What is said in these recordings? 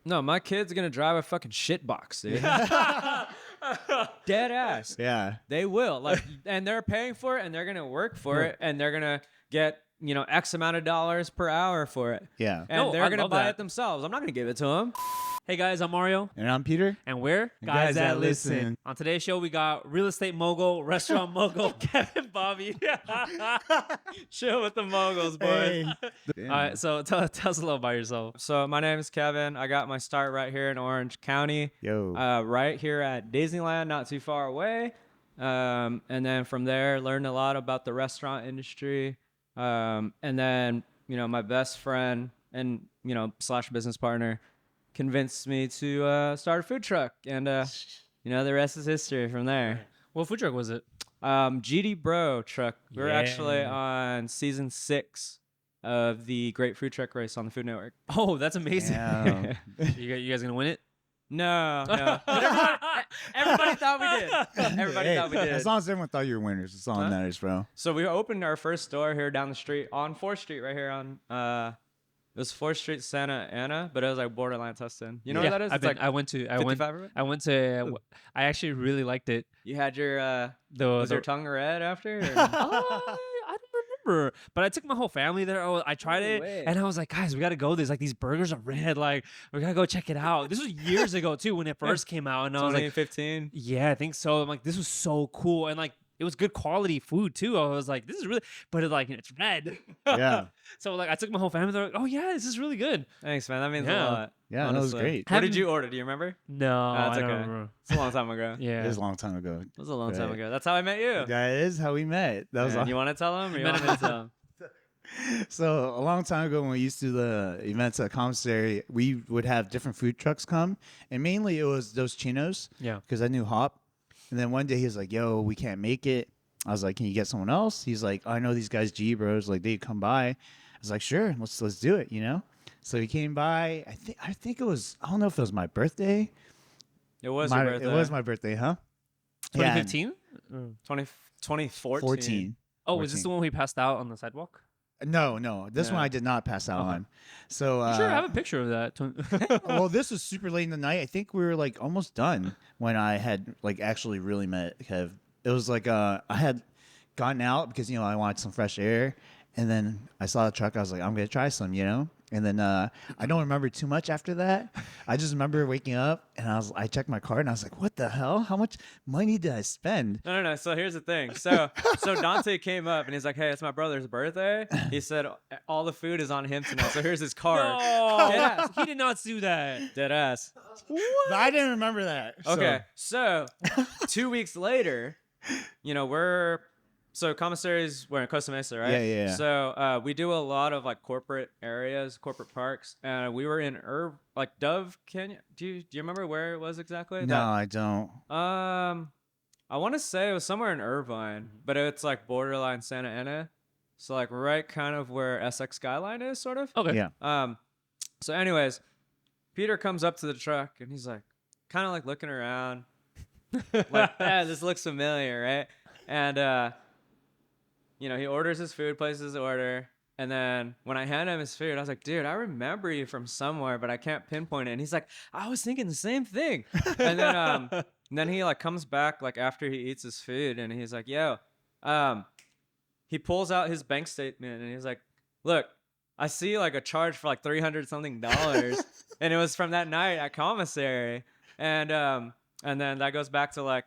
No, my kid's gonna drive a fucking shit box, dude. Dead ass. Yeah. They will. Like, and they're paying for it, and they're gonna work for it, and they're gonna get X amount of dollars per hour for it. Yeah. And they're gonna buy that. it themselves. I'm not gonna give it to them. Hey guys, I'm Mario. And I'm Peter. And we're Guys That Listen. On today's show, we got real estate mogul, restaurant mogul, Kevin Bobby. Chill with the moguls, boys. Hey. All right, so tell us a little about yourself. So my name is Kevin. I got my start right here in Orange County. Yo. Right here at Disneyland, not too far away. And then from there, learned a lot about the restaurant industry. And then, my best friend and, / business partner convinced me to start a food truck. And, the rest is history from there. What food truck was it? GD Bro truck. We were actually on season 6 of the Great Food Truck Race on the Food Network. Oh, that's amazing. Yeah. You guys gonna win it? No. Everybody thought we did. Everybody thought we did. As long as everyone thought you were winners, that's all that matters, bro. So we opened our first store here down the street on 4th Street right here on it was 4th Street, Santa Ana, but it was like borderline Tustin. You know where that is? I went to I actually really liked it. You had your was your tongue red after? I don't remember, but I took my whole family there. I tried it, and I was like, guys, we gotta go. There's like these burgers are red. Like, we gotta go check it out. This was years ago too when it first came out, and I was like, 2015. Yeah, I think so. I'm like, this was so cool, and like, it was good quality food too. I was like, this is really, but it's red. Yeah. So like, I took my whole family. They're like, oh yeah, this is really good. Thanks, man. That means a lot. Yeah, that was great. What did you order? Do you remember? No, I it's don't okay. remember. It's a long time ago. Yeah, It was a long time ago. It was a long time ago. That's how I met you. That is how we met. That was Man, you want to tell them? Or you want me to tell them? So a long time ago when we used to do the events at Commissary, we would have different food trucks come, and mainly it was Dos Chinos. Yeah. Because I knew Hop, and then one day he was like, "Yo, we can't make it." I was like, "Can you get someone else?" He's like, "I know these guys, G Bros. Like they come by." I was like, "Sure, let's do it." So he came by. I think it was. I don't know if it was my birthday. It was your birthday. It was my birthday, huh? 2015? 2014. 14. Oh, was this the one we passed out on the sidewalk? No. This one I did not pass out on. So Sure, I have a picture of that. well, this was super late in the night. I think we were like almost done when I had like actually really met Kev. It was like I had gotten out because I wanted some fresh air, and then I saw the truck. I was like, I'm gonna try some, And then I don't remember too much after that. I just remember waking up and I checked my card and I was like, what the hell? How much money did I spend? No. So here's the thing. So Dante came up and he's like, hey, it's my brother's birthday. He said all the food is on him tonight. So here's his card. No, Deadass. he did not do that. Deadass. But I didn't remember that. Okay. So 2 weeks later, So commissaries, we're in Costa Mesa, right? Yeah. So we do a lot of like corporate areas, corporate parks, and we were in Dove Canyon. Do you remember where it was exactly? No, I don't. I want to say it was somewhere in Irvine, but it's like borderline Santa Ana, so like right kind of where SX Skyline is, sort of. Okay. Yeah. So anyways, Peter comes up to the truck and he's like, kind of like looking around, like, this looks familiar, right? And he orders his food, places his order, and then when I hand him his food, I was like, dude, I remember you from somewhere, but I can't pinpoint it. And he's like, I was thinking the same thing. And then he like comes back like after he eats his food, and he's like, yo, he pulls out his bank statement, and he's like, look, I see like a charge for like $300 something, and it was from that night at Commissary. And then that goes back to like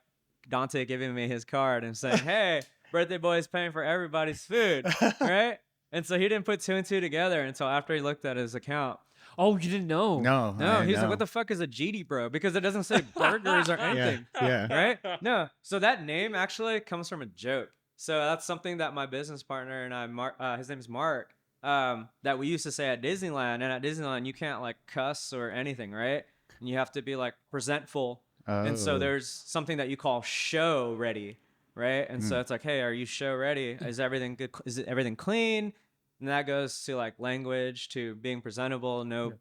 Dante giving me his card and saying, hey, birthday boy is paying for everybody's food, right? And so he didn't put 2 and 2 together until after he looked at his account. Oh, you didn't know? No, he's like, what the fuck is a GD Bro? Because it doesn't say burgers or anything. Yeah. Right? No. So that name actually comes from a joke. So that's something that my business partner and I, his name is Mark, that we used to say at Disneyland. And at Disneyland, you can't like cuss or anything, right? And you have to be like presentful. Oh. And so there's something that you call show ready. Right. And so it's like, hey, are you show ready? Is everything good? Is everything clean? And that goes to like language, to being presentable. No.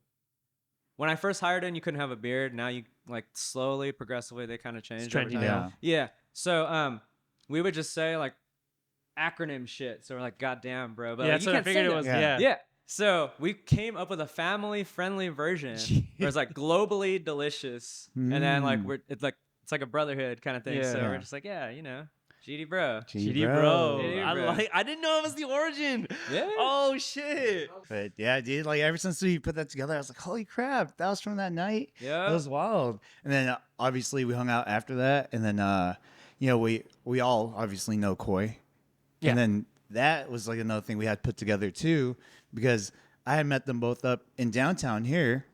When I first hired in, you couldn't have a beard. Now you like slowly, progressively, they kind of changed. It's trendy now. Yeah. So we would just say like acronym shit. So we're like, God damn, bro. But Yeah, like, that's what I figured it was. Yeah. Yeah. So we came up with a family-friendly version where it's like globally delicious, and then like it's like a brotherhood kind of thing. So Yeah. we're just like, yeah, GD bro. GD bro. GD bro. I didn't know it was the origin. Yeah. Oh shit. But yeah, dude, like ever since we put that together, I was like, holy crap, that was from that night. Yeah. It was wild. And then obviously we hung out after that, and then we all obviously know Koi. Yeah. And then that was like another thing we had put together too, because I had met them both up in downtown here,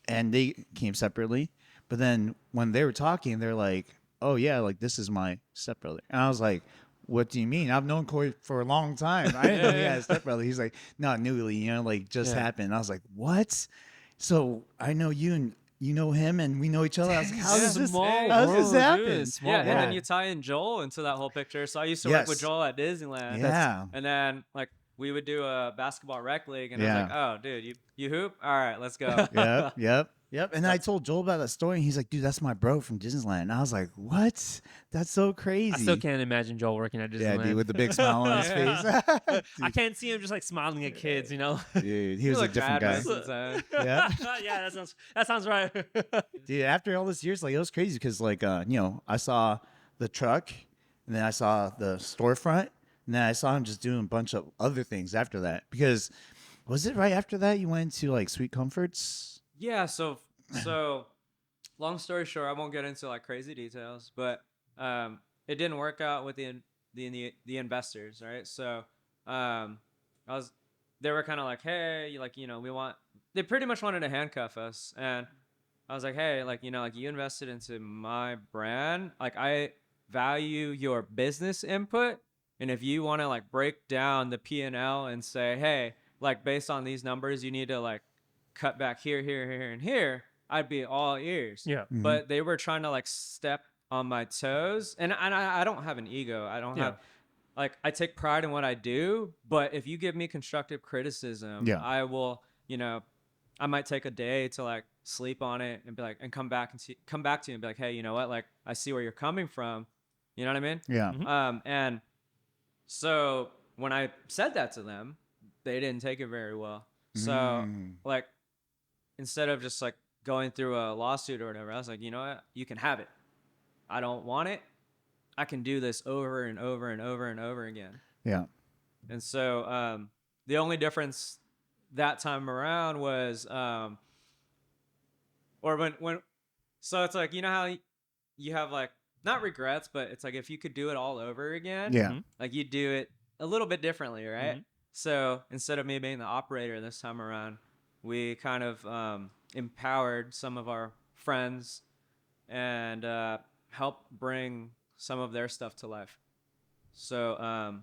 and they came separately. But then when they were talking, they're like, oh yeah, like this is my stepbrother. And I was like, what do you mean? I've known Corey for a long time. I didn't know he had a stepbrother. He's like, not newly, like just happened. I was like, what? So I know you and you know him and we know each other. I was like, how does this happen? Yeah, and then you tie in Joel into that whole picture. So I used to work with Joel at Disneyland. Yeah. And then like we would do a basketball rec league, and I was like, oh, dude, you hoop? All right, let's go. Yep. And then I told Joel about that story, and he's like, dude, that's my bro from Disneyland. And I was like, what? That's so crazy. I still can't imagine Joel working at Disneyland. Yeah, dude, with the big smile on his face. I can't see him just like smiling at kids, Dude, he was a different guy. Yeah. Yeah, that sounds right. Dude, after all this years, like it was crazy because like I saw the truck, and then I saw the storefront, and then I saw him just doing a bunch of other things after that. Because was it right after that you went to like Sweet Comforts? Yeah, so long story short, I won't get into like crazy details, but it didn't work out with the investors, right? So they were kind of like, hey, like they pretty much wanted to handcuff us, and I was like, hey, like you invested into my brand, like I value your business input, and if you want to like break down the P&L and say, hey, like based on these numbers, you need to like cut back here, and here, I'd be all ears. Yeah. Mm-hmm. But they were trying to like step on my toes, and I don't have an ego. I don't have like I take pride in what I do. But if you give me constructive criticism, I will. I might take a day to like sleep on it and be like, and come back to you and be like, hey, you know what? Like I see where you're coming from. You know what I mean? Yeah. Mm-hmm. And so when I said that to them, they didn't take it very well. So like, instead of just like going through a lawsuit or whatever, I was like, you know what? You can have it. I don't want it. I can do this over and over and over and over again. Yeah. And so the only difference that time around was, so it's like, how you have like, not regrets, but it's like if you could do it all over again, like you'd do it a little bit differently, right? So instead of me being the operator this time around, we kind of empowered some of our friends and helped bring some of their stuff to life. So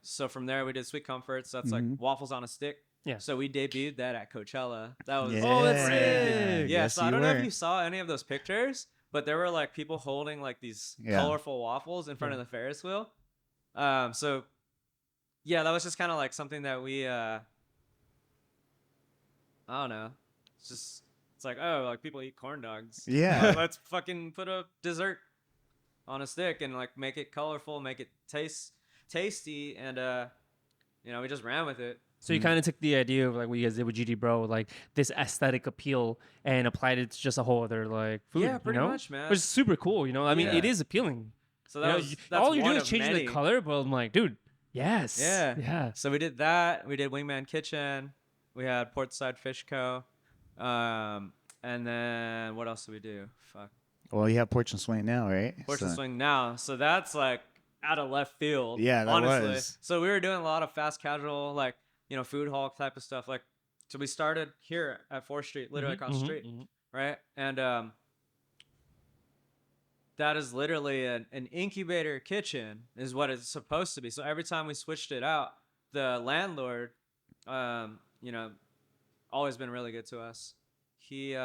so from there we did Sweet Comforts. That's like waffles on a stick. Yeah. So we debuted that at Coachella. That was that's sick. Yeah. So I don't know if you saw any of those pictures, but there were like people holding like these colorful waffles in front of the Ferris wheel. So yeah, that was just kind of like something that we I don't know. It's like, oh, like people eat corn dogs. Yeah. Let's fucking put a dessert on a stick and like make it colorful, make it tasty, and we just ran with it. So you kind of took the idea of like what you guys did with GD Bro, like this aesthetic appeal, and applied it to just a whole other like food. Yeah, pretty much, man. Which is super cool. I mean, it is appealing. So that's all you're doing is changing the color, but I'm like, dude, yes. Yeah. So we did that. We did Wingman Kitchen. We had Portside Fish Co. And then what else did we do? Fuck. Well, you have Porch and Swing now, right? Porch and Swing now. So that's like out of left field. Yeah, that honestly. was. So we were doing a lot of fast casual, like, food hall type of stuff. Like, so we started here at 4th Street, literally across the street, right? And that is literally an incubator kitchen is what it's supposed to be. So every time we switched it out, the landlord, always been really good to us. He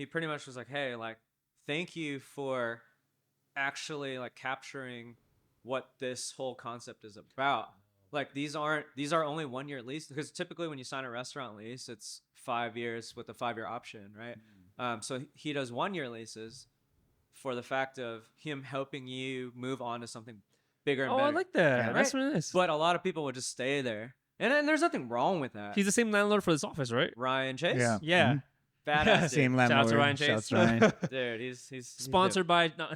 pretty much was like, hey, like, thank you for actually like capturing what this whole concept is about. Like these are only 1-year lease, because typically when you sign a restaurant lease, it's 5 years with a 5-year option, right? So he does 1-year leases for the fact of him helping you move on to something bigger and better. I like that. Yeah, That's right? what it is. But a lot of people would just stay there. And then there's nothing wrong with that. He's the same landlord for this office, right? Ryan Chase. Yeah. Yeah. Mhm. Badass dude. Same Shout out landlord. to Ryan Shout out Chase. to Ryan. Dude, he's Sponsored by. No.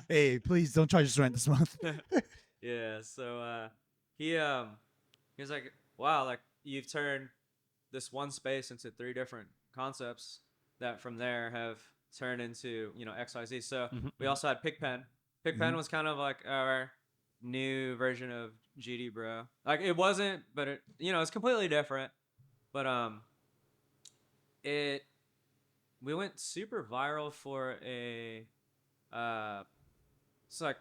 Hey, please don't charge us rent this month. Yeah. So he was like, wow, like you've turned this one space into 3 different concepts that from there have turned into XYZ. So we also had Pigpen. Pigpen was kind of like our new version of GD Bro. Like it wasn't, but it's completely different. But we went super viral for a it's like,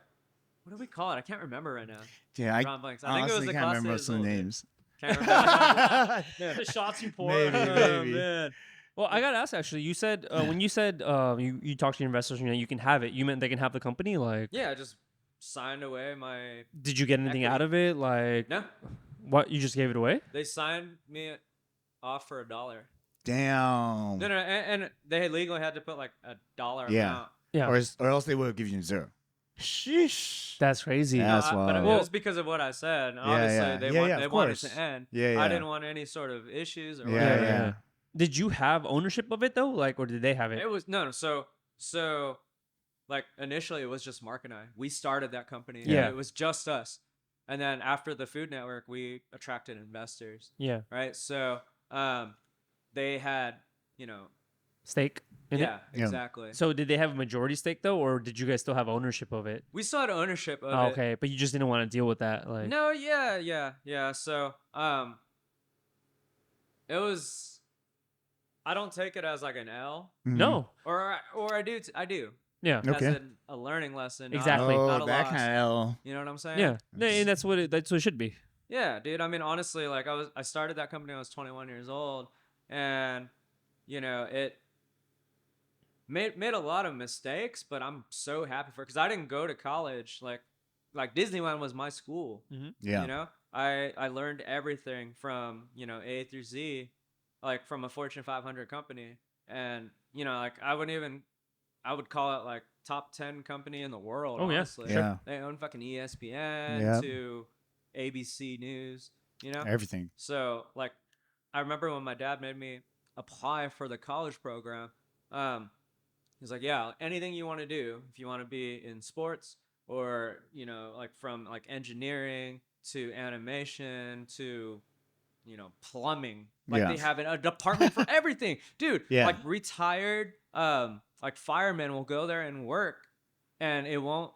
what do we call it? I can't remember right now. Yeah, I Drawing blanks. I think it was honestly the can't remember Classe some of the Azul, dude. names. Can't remember. The shots you pour. Maybe, Oh, maybe. man. Well, I gotta ask actually. You said when you said you talk to your investors, you can have it. You meant they can have the company. Like, Yeah, I just signed away my. did you get anything out of it? Like, No, what you just gave it away? they signed me off for $1. Damn. No, and they legally had to put like $1 Yeah. amount. Yeah, Or else they would have given you 0. Sheesh. that's crazy. Yeah. That's But it wild. was because of what I said. And Yeah, obviously, yeah. they, Yeah, want, yeah, they of wanted course. to end. Yeah, yeah. I didn't want any sort of issues or Yeah, whatever. yeah. Did you have ownership of it though? Like, or did they have it? It was no. So like initially it was just Mark and I. We started that company. and Yeah. it was just us. And then after the Food Network, we attracted investors. Yeah, Right. So they had stake in yeah, it. Yeah. exactly. So did they have a majority stake though, or did you guys still have ownership of it? We still had ownership of Oh, it. okay, but you just didn't want to deal with that. Like, No, yeah. So, it was. I don't take it as like an L, Mhm. no. or I do. I do. Yeah. Okay. As a learning lesson. not- Exactly. Not Oh, a that loss. kind of L. You know what I'm saying? Yeah. No, and that's what it should be. Yeah, dude. I mean, honestly, like I started that company when I was 21 years old, and it made a lot of mistakes, but I'm so happy for it because I didn't go to college. Like Disneyland was my school. Yeah. I learned everything from A through Z, like from a Fortune 500 company, and like I would call it like top 10 company in the world. Oh, yeah, honestly. sure. Yeah. They own fucking ESPN Yep. to ABC News. Everything. So like, I remember when my dad made me apply for the college program. He's like, yeah, anything you want to do, if you want to be in sports or like from like engineering to animation to plumbing, like Yeah. they have a department for everything, dude. Yeah. Like retired like firemen will go there and work, and it won't.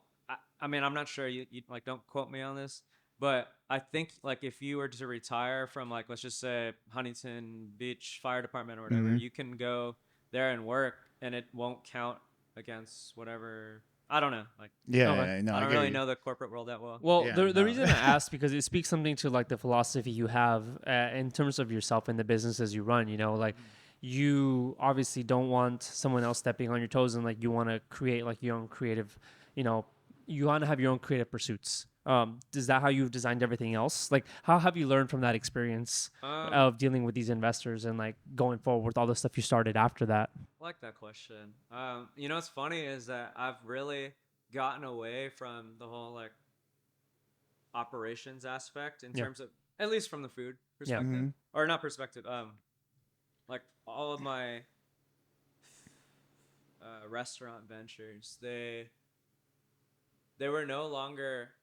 I mean, I'm not sure. You like don't quote me on this, but I think like if you were to retire from like let's just say Huntington Beach Fire Department or whatever, Mhm. you can go there and work, and it won't count against whatever. I don't know. Like Yeah. Okay. No, I don't get really you. know the corporate world that well. Well, Yeah, the no. reason I asked because it speaks something to like the philosophy you have in terms of yourself and the businesses you run. Like you obviously don't want someone else stepping on your toes, and like you want to create like your own creative. You want to have your own creative pursuits. Is that how you've designed everything else? Like, how have you learned from that experience of dealing with these investors and like going forward with all the stuff you started after that? I like that question. What's funny is that I've really gotten away from the whole like operations aspect in Yeah. terms of at least from the food perspective Mhm. or not perspective. Like all of my restaurant ventures, they were no longer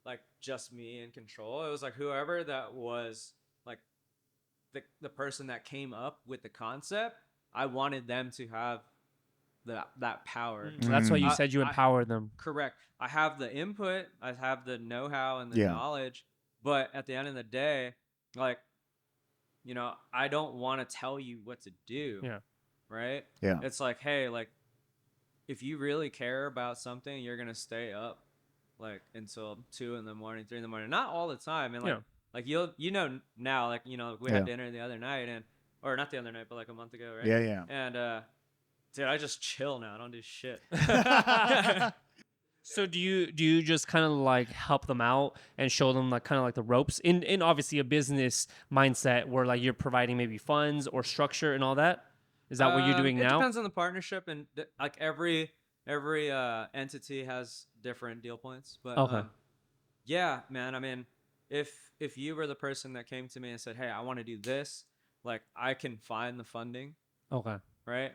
like just me in control. It was like whoever that was like the person that came up with the concept, I wanted them to have that power. That's why you I- said you I- empower them. Correct. I have the input, I have the know-how and the Yeah. knowledge, but at the end of the day, like, I don't want to tell you what to do. Yeah. Right? Yeah. It's like, hey, like, if you really care about something, you're gonna stay up like until 2 in the morning, 3 in the morning. Not all the time. And like, Yeah. like now, like, we Yeah. had dinner the other night or not the other night, but like a month ago, right? Yeah. Yeah. And dude, I just chill now. I don't do shit. So do you just kind of like help them out and show them like kind of like the ropes in obviously a business mindset where like you're providing maybe funds or structure and all that? Is that what you're doing It now? depends on the partnership, and like every entity has different deal points. But Okay. yeah, man. I mean, if you were the person that came to me and said, hey, I want to do this, like I can find the funding, Okay. right?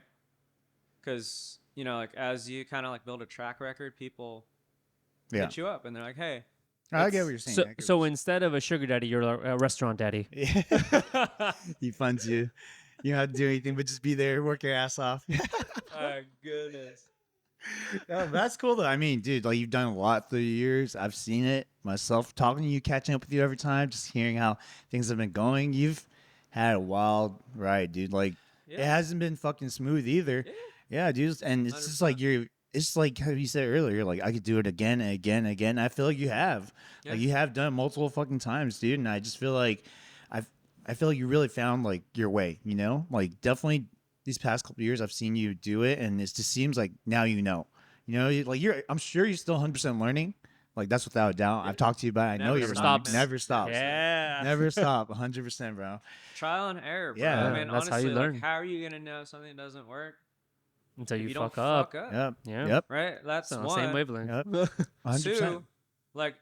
Because like as you kind of like build a track record, people hit you up and they're like, hey, I get what you're saying. So I get what so you're instead of a sugar daddy, you're a restaurant daddy. saying. He funds you. You don't have to do anything but just be there, work your ass off. oh goodness. No, that's cool though. I mean, dude, like you've done a lot through the years. I've seen it myself, talking to you, catching up with you every time, just hearing how things have been going. You've had a wild ride, dude. Like it hasn't been fucking smooth either. Yeah, dude. And it's just like it's like how you said earlier, like I could do it again and again and again. I feel like you have. Yeah. Like you have done multiple fucking times, dude. And I just feel like I feel like you really found like your way, Like definitely these past couple of years I've seen you do it, and it just seems like now like I'm sure you're still 100% learning. Like that's without a doubt. I've talked to you about it. I know Never you're stops. never stops. Yeah. Never stop. 100%, bro. Trial and error, bro. Yeah. I mean, That's how honestly, you learn. like, how are you gonna know something doesn't work Until if you you don't fuck up. Yep. Yeah. Yep. right? That's So, one. same wavelength. Yep. 100%. Two, like,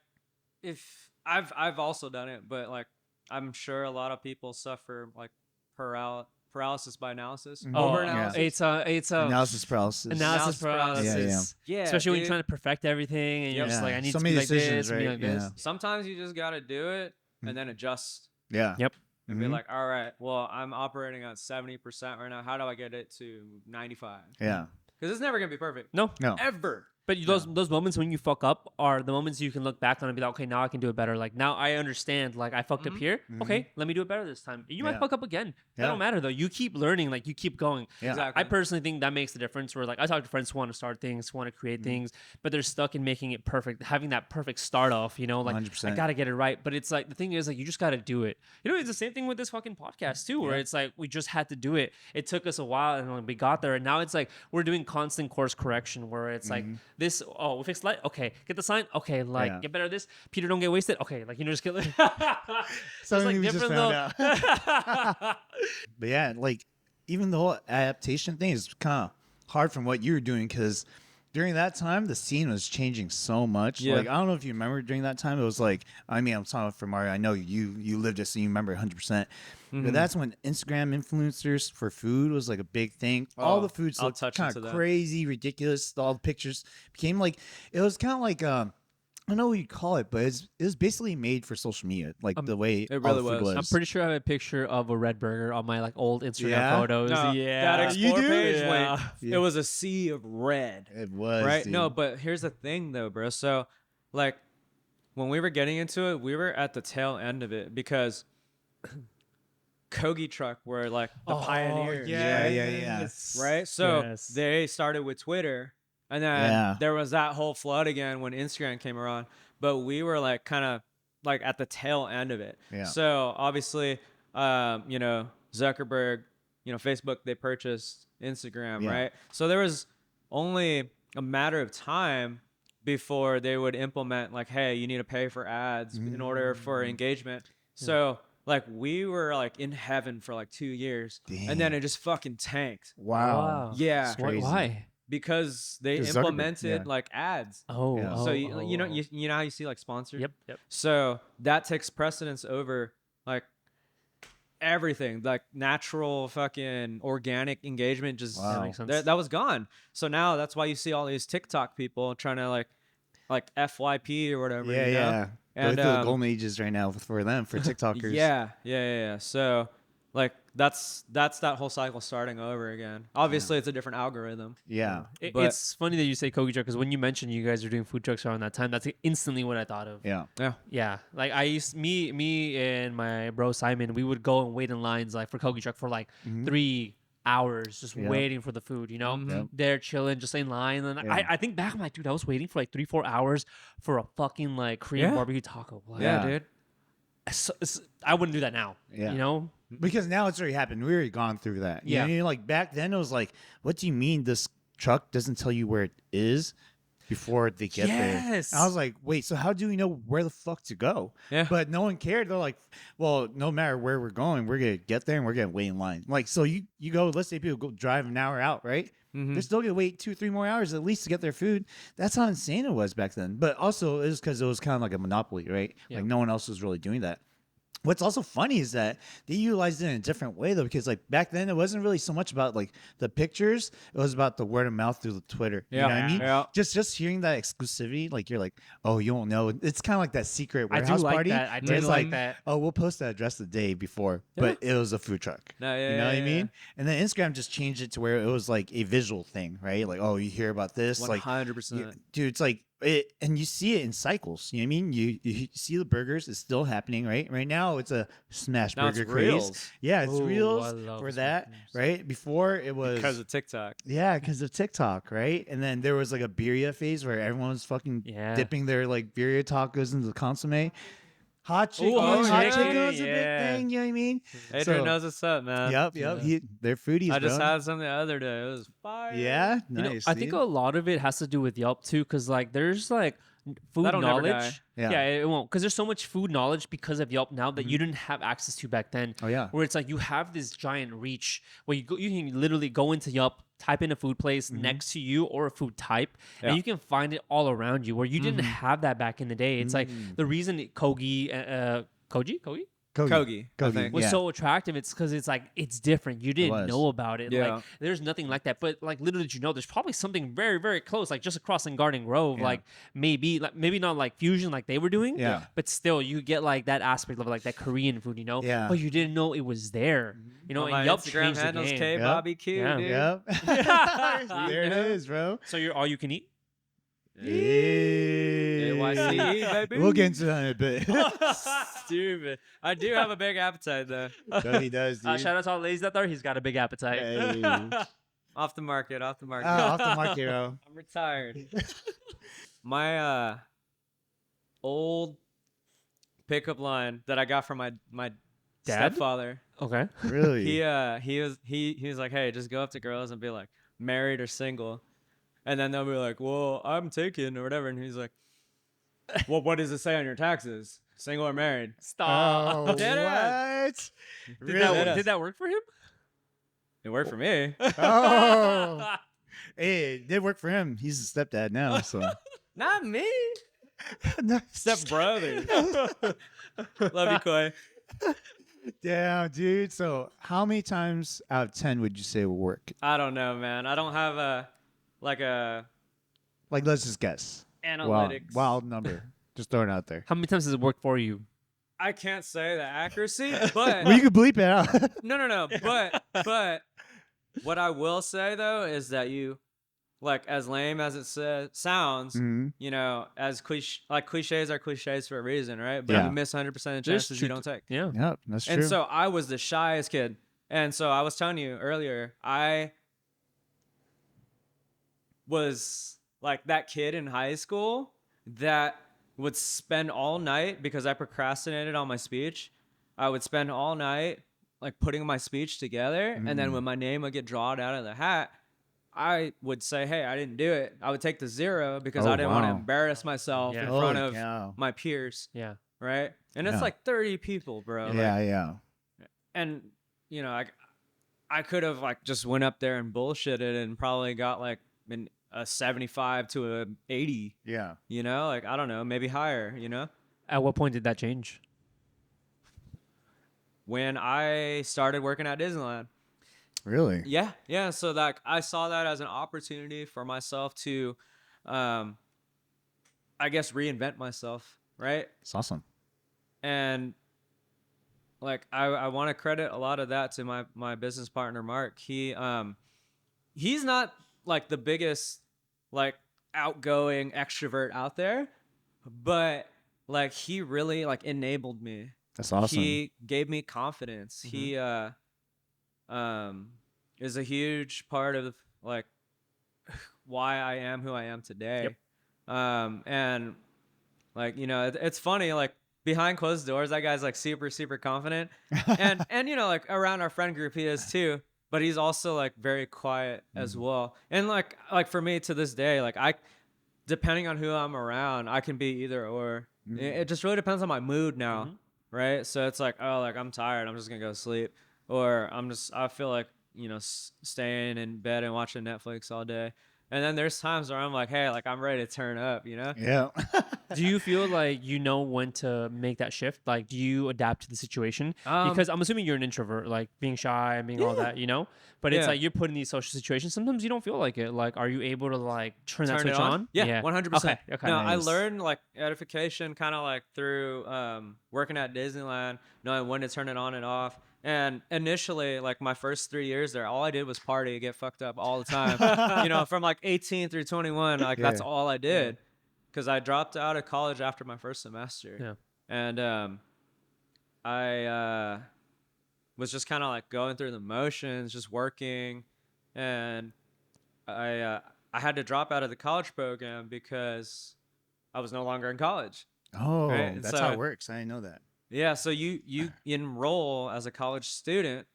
if I've also done it, but like, I'm sure a lot of people suffer like paralysis by analysis, Mhm. Oh, over yeah. analysis. It's a Analysis paralysis. analysis Analysis paralysis. Yeah, Yeah, Especially when dude. you're trying to perfect everything and you're Yep. just like, I need So to many be like decisions, this, and be right? like this. Yeah. Sometimes you just gotta do it and then adjust Yeah. Yep. and be Mhm. like, all right, well, I'm operating at 70% right now. How do I get it to 95? Yeah. Because it's never gonna be perfect. No. No. Ever. But those moments when you fuck up are the moments you can look back on and be like, okay, now I can do it better. Like now I understand. Like I fucked up here. Mhm. Okay, let me do it better this time. You might Yeah. fuck up again. That Yeah. don't matter though. You keep learning. Like you keep going. Yeah. Exactly. I personally think that makes the difference. Where like I talk to friends who want to start things, who want to create things, but they're stuck in making it perfect, having that perfect start off. Like 100%. I gotta get it right. But it's like the thing is like you just gotta do it. It's the same thing with this fucking podcast too, where Yeah. it's like we just had to do it. It took us a while and like, we got there, and now it's like we're doing constant course correction, where it's like this. Oh, we fixed light. Okay, get the sign. Okay, like Yeah. get better at this. Peter, don't get wasted. Okay, like just get. Something we just different found little- out. But yeah, like even the whole adaptation thing is kind of hard from what you were doing because during that time the scene was changing so much. Yeah. Like I don't know if you remember during that time. It was like I'm talking for Mario. I know you lived it, so you remember 100%. But that's when Instagram influencers for food was like a big thing. All the foods I'll looked touch kind into of that. crazy, ridiculous. All the pictures became like it was kind of like I don't know what you call it, but it was basically made for social media, like the way it all really the food was. I'm pretty sure I have a picture of a red burger on my like old Instagram Yeah? photos. No, Yeah, that explore do? page Yeah. went. It was a sea of red. It was Right? dude. No, but here's the thing though, bro. So, like, when we were getting into it, we were at the tail end of it because Kogi Truck were like the pioneers. Yeah. Right? So Yes. they started with Twitter, and then Yeah. there was that whole flood again when Instagram came around. But we were like kind of like at the tail end of it. Yeah. So obviously, Zuckerberg, Facebook, they purchased Instagram, Yeah. right? So there was only a matter of time before they would implement like, hey, you need to pay for ads in order for engagement. So like we were like in heaven for like 2 years, and then it just fucking tanked. Wow. Yeah, crazy. Why? because they 'Cause Zuckerberg, implemented yeah. like ads. Oh, Yeah. So you know how you see like sponsored. Yep. So that takes precedence over like everything, like natural fucking organic engagement. Just Wow. That makes sense. that was gone. So now that's why you see all these TikTok people trying to like FYP or whatever. Yeah, you know? yeah. Going And through the golden ages right now for them, for TikTokers. Yeah. So like that's that whole cycle starting over again. Obviously, it's a different algorithm. Yeah. But- It's funny that you say Kogi truck because when you mentioned you guys are doing food trucks around that time, that's instantly what I thought of. Yeah. Yeah, like me and my bro Simon, we would go and wait in lines like for Kogi truck for like 3 hours, just Yeah. waiting for the food. Yep. They're chilling, just in line. And Yeah. I think back, I'm like, dude, I was waiting for like 3-4 hours for a fucking like Korean Yeah. barbecue taco. Like, Yeah. dude. I wouldn't do that now. Yeah. You know? Because now it's already happened. We already gone through that. You Yeah. know, like back then it was like, what do you mean this truck doesn't tell you where it is? before they get there. Yes. And I was like, wait, so how do we know where the fuck to go? Yeah. But no one cared. They're like, well, no matter where we're going, we're gonna get there and we're gonna wait in line. Like, so you go, let's say people go drive an hour out, right? They're still gonna wait 2-3 more hours at least to get their food. That's how insane it was back then. But also it was because it was kind of like a monopoly, right? Yeah. Like no one else was really doing that. What's also funny is that they utilized it in a different way though, because like back then it wasn't really so much about like the pictures; it was about the word of mouth through the Twitter. You know what I mean? Yeah. Just hearing that exclusivity, like you're like, oh, you won't know. It's kind of like that secret I warehouse do like party. that. I where do it's like that. Oh, we'll post that address the day before, but it was a food truck. No, yeah, You know what I yeah, mean? And then Instagram just changed it to where it was like a visual thing, right? Like, oh, you hear about this, like, 100%. dude, it's like it, and you see it in cycles. You know what I mean? You see the burgers; it's still happening, right? Right now, it's a smash Now it's burger craze. Reels. Yeah, it's Ooh, I reels love for smash that, burgers. right? Before it was Because of TikTok. yeah, because of TikTok, right? And then there was like a birria phase where everyone was fucking Yeah. dipping their like birria tacos into the consomme. Hot chicken, hot hot chicken, chicken was a yeah. big thing. You know what I mean? Adrian So- knows what's up, man. Yep. Yeah. They're foodies, I just bro. had some the other day. It was fire. Yeah, You know, nice. I think dude. a lot of it has to do with Yelp too, because like there's like food That'll never die. knowledge. Yeah. It won't, because there's so much food knowledge because of Yelp now that you didn't have access to back then. Oh yeah. Where it's like you have this giant reach where you can literally go into Yelp, type in a food place next to you or a food type, Yeah. and you can find it all around you. Where you didn't have that back in the day. It's like the reason Koji Kogi, I Kogi, think. was yeah. so attractive. It's because it's like it's different. You didn't was. know about it. Yeah. Like there's nothing like that. But like little did you know, there's probably something very very close, like just across in Garden Grove. Yeah. Like maybe not like fusion like they were doing. Yeah. But still, you get like that aspect of like that Korean food, you know. Yeah. But you didn't know it was there. You know, On and my Yelp Instagram changed the handles game. K Yep. Bobby Q, Yeah. dude. Yep. there it Yeah. is, bro. So you're all you can eat. AYCE, baby. We'll get into that in a bit. Stupid. I do have a big appetite though. No, he does, dude. Shout out to all the ladies out there. He's got a big appetite. Hey. Off the market. Off the market. Off the mark, hero. I'm retired. My old pickup line that I got from my Dad? stepfather. Okay. Really? He was like, hey, just go up to girls and be like, married or single, and then they'll be like, well, I'm taken or whatever, and he's like, well, what does it say on your taxes? Single or married? Stop. Oh, Did it? what? Really? Did that work for him? It worked for me. Oh. Hey, it did work for him. He's a stepdad now, so. Not me. No. Step brother. Love you, Koi. Damn, dude. So, how many times out of 10 would you say will work? I don't know, man. I don't have a Like, let's just guess. analytics. Wild number. Just throwing it out there. How many times has it worked for you? I can't say the accuracy, but Well, you can bleep it out. no. But what I will say though is that you, like, as lame as it sounds, Mhm. you know, as cliches are cliches for a reason, right? But Yeah. you miss 100% of the There's chances you truth don't take. Yeah. Yep, that's true. And so I was the shyest kid. And so I was telling you earlier, I was like that kid in high school that would spend all night, because I procrastinated on my speech. I would spend all night like putting my speech together. And then when my name would get drawn out of the hat, I would say, hey, I didn't do it. I would take the 0 because Oh, I didn't want to wow. embarrass myself Yeah. in Holy front of cow. my peers. Yeah. Right. And it's Yeah. like 30 people, bro. Like, yeah. and you know, I could have like just went up there and bullshitted and probably got like a 75 to a 80, Yeah. you know, like, I don't know, maybe higher, you know. At what point did that change? When I started working at Disneyland. Really? Yeah, so that I saw that as an opportunity for myself to I guess reinvent myself, right? It's awesome. And like I want to credit a lot of that to my business partner Mark. He's not like the biggest like outgoing extrovert out there, but like he really like enabled me. That's awesome. He gave me confidence. He is a huge part of like why I am who I am today. And like, you know, it's funny, like behind closed doors, that guy's like super, super confident. and you know, like around our friend group, he is too. But he's also like very quiet as well. And like for me to this day, like depending on who I'm around, I can be either or. It just really depends on my mood now, right? So it's like, oh, like I'm tired, I'm just gonna go sleep, or I feel like, you know, staying in bed and watching Netflix all day. And then there's times where I'm like, hey, like I'm ready to turn up, you know? Yeah. Do you feel like you know when to make that shift? Like, do you adapt to the situation? Because I'm assuming you're an introvert, like being shy and being all that, you know? But it's Yeah. like you're put in these social situations. Sometimes you don't feel like it. Like, are you able to like turn that Turn it switch on? Yeah, 100%. Okay. No, I Nice. learned like edification kind of like through working at Disneyland, knowing when to turn it on and off. And initially, like my first 3 years there, all I did was party, get fucked up all the time. You know, from like 18 through 21, like that's Yeah. all I did. Because I dropped out of college after my first semester. Yeah. And I was just kind of like going through the motions, just working. And I had to drop out of the college program because I was no longer in college. Oh, Right, and that's so- how it works. I didn't know that. Yeah, so you enroll as a college student.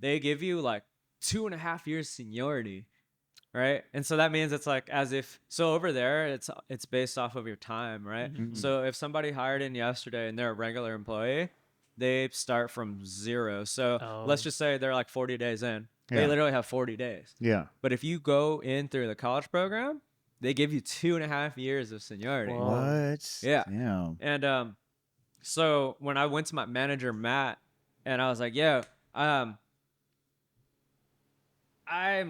They give you like 2.5 years seniority, right? And so that means it's like as if over there it's based off of your time, right? So if somebody hired in yesterday and they're a regular employee, they start from 0. So let's just say they're like 40 days in. They Yeah. literally have 40 days. Yeah. But if you go in through the college program, they give you 2.5 years of seniority. Whoa. What? Yeah. Damn. And so when I went to my manager Matt, and I was like, "Yo, I'm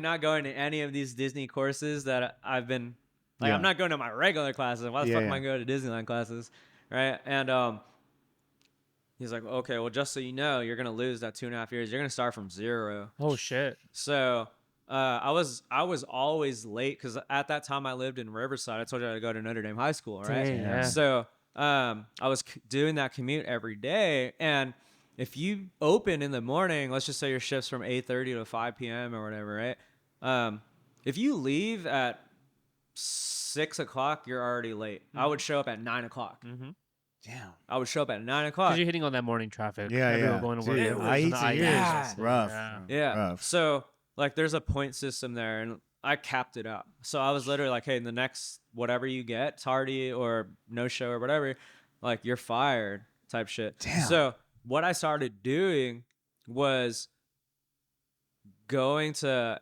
not going to any of these Disney courses that I've been like. Yeah. I'm not going to my regular classes. Why the Yeah, fuck am I yeah. going to Disneyland classes, right?" And he's like, "Okay, well, just so you know, you're gonna lose that 2.5 years. You're gonna start from 0." Oh shit. So I was always late because at that time I lived in Riverside. I told you I had to go to Notre Dame High School, right? Dang, yeah. So I was doing that commute every day, and if you open in the morning, let's just say your shift's from 8:30 to 5 p.m. or whatever, right? If you leave at 6 o'clock, you're already late. I would show up at 9 o'clock. Damn. I would show up at 9 Because o'clock. you're hitting on that morning traffic. Yeah, Everyone yeah. going to work. Dude, Everyone's I on hate the to I-80s hear and that. stuff. Rough. Yeah. Yeah. Rough. So like there's a point system there, and I capped it out. So I was literally like, hey, in the next whatever you get, tardy or no show or whatever, like you're fired type shit. Damn. So what I started doing was going to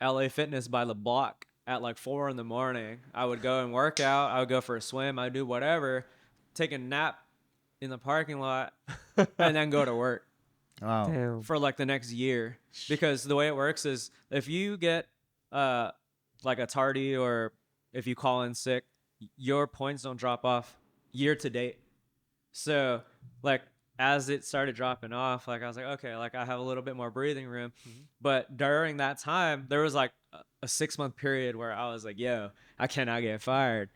LA Fitness by the block at like 4 in the morning. I would go and work out. I would go for a swim. I'd do whatever, take a nap in the parking lot, and then go to work Wow. Damn. for like the next year. Because the way it works is if you get like a tardy or if you call in sick, your points don't drop off year to date. So like as it started dropping off, like I was like, okay, like I have a little bit more breathing room. But during that time, there was like a 6-month period where I was like, yo, I cannot get fired.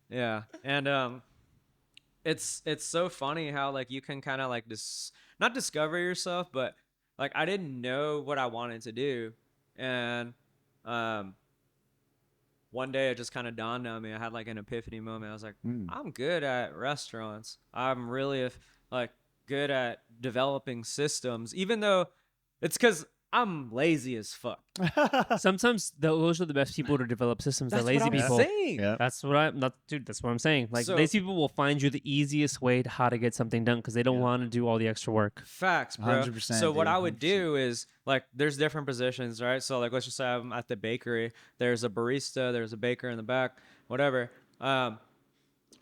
Yeah. And it's so funny how like you can kind of like not discover yourself, but like I didn't know what I wanted to do. And one day it just kind of dawned on me. I had like an epiphany moment. I was like, I'm good at restaurants. I'm really like good at developing systems, even though it's because I'm lazy as fuck. Sometimes those are the best people to develop systems. That's the lazy what I'm people. saying. Yeah. That's what I'm not, dude. That's what I'm saying. Like So- lazy people will find you the easiest way to how to get something done because they don't want to do all the extra work. Facts, bro. 100%, So what dude, I would 100%. do is like there's different positions, right? So like let's just say I'm at the bakery. There's a barista, there's a baker in the back, whatever.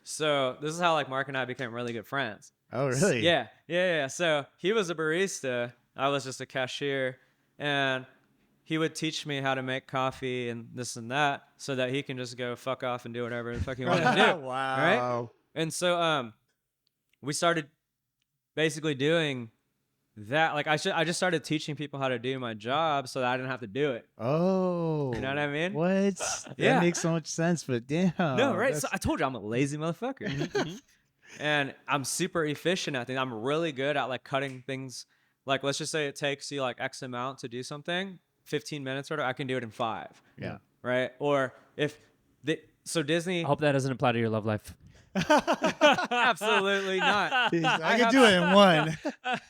So this is how like Mark and I became really good friends. Oh, really? Yeah. So he was a barista. I was just a cashier, and he would teach me how to make coffee and this and that, so that he can just go fuck off and do whatever the fuck he wanted to do. Wow. Right? And so we started basically doing that. Like I just started teaching people how to do my job so that I didn't have to do it. Oh. You know what I mean? What? That Yeah. makes so much sense, but damn. No, right? that's- So I told you I'm a lazy motherfucker. And I'm super efficient at things. I'm really good at like cutting things. Like let's just say it takes you like X amount to do something, 15 minutes or whatever, I can do it in 5. Yeah. Right? Or so Disney I hope that doesn't apply to your love life. absolutely not. I can do it in one.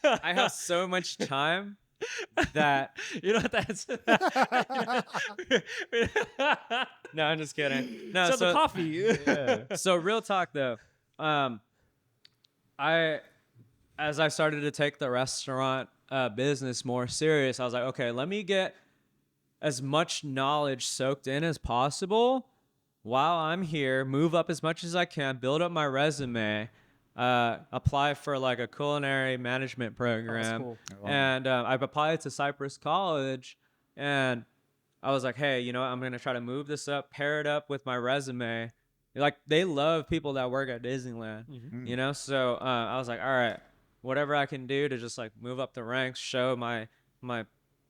I have so much time that You know what that's? no, I'm just kidding. No, So the coffee. so real talk though, as I started to take the restaurant business more serious, I was like, okay, let me get as much knowledge soaked in as possible while I'm here, move up as much as I can, build up my resume, apply for like a culinary management program. cool. And I've applied to Cypress College, and I was like, hey, you know what? I'm going to try to move this up, pair it up with my resume. Like, they love people that work at Disneyland, you know? So I was like, all right, whatever I can do to just like move up the ranks, show my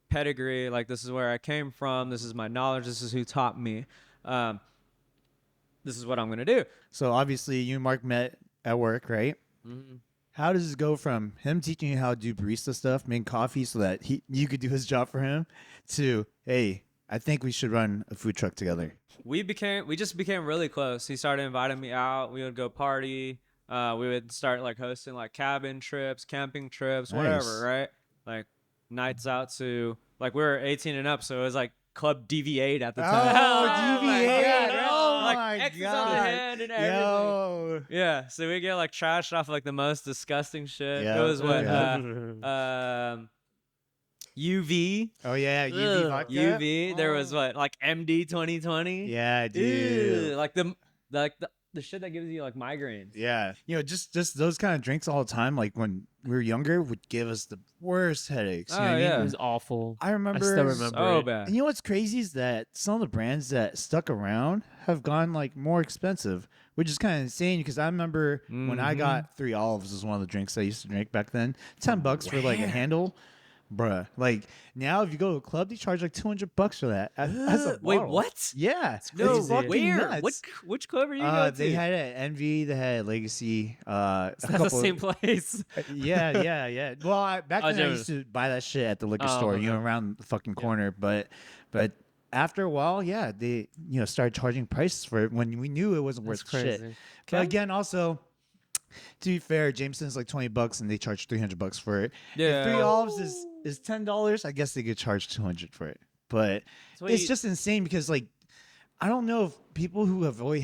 pedigree, like this is where I came from, this is my knowledge, this is who taught me. This is what I'm going to do. So obviously you and Mark met at work, right? Mm-hmm. How does it go from him teaching you how to do barista stuff, making coffee so that you could do his job for him, to, hey, I think we should run a food truck together? We just became really close. He started inviting me out. We would go party. We would start like hosting like cabin trips, camping trips, whatever, right? Like nights out to, like, we were 18 and up, so it was like Club DV8 at the time. Oh, my DV8. God. Oh, Like, my X's God. on the hand and everything. Yo. Yeah, so we get like trashed off like the most disgusting shit. Yeah. It was what Yeah. UV. Oh, yeah. UV Ugh. vodka? UV. There Oh. was what, like MD 2020. Yeah, dude. Ew, like the shit that gives you like migraines. Yeah. You know, just those kind of drinks all the time, like when we were younger, would give us the worst headaches. You know Oh, what I mean? yeah. It was awful. I remember. I still remember. So it. bad. And you know what's crazy is that some of the brands that stuck around have gone like more expensive, which is kind of insane because I remember when I got 3 olives was one of the drinks I used to drink back then. $10 for like a handle. Bruh, like now if you go to a club, they charge like $200 for that. That's a Wait, bottle. what? Yeah, No, it's fucking where? nuts. Which club are you going They to? had it at Envy, they had Legacy. It's not the same place. Yeah. Well, back then I never- used to buy that shit at the liquor Oh, store, okay. you know, around the fucking corner. But after a while, yeah, they started charging prices for it when we knew it wasn't That's worth shit. crazy. But again, also, to be fair, Jameson's like $20 and they charge $300 for it. Yeah. If 3 olives is $10, I guess they could charge $200 for it. But So what it's you- just insane because like I don't know if people who have always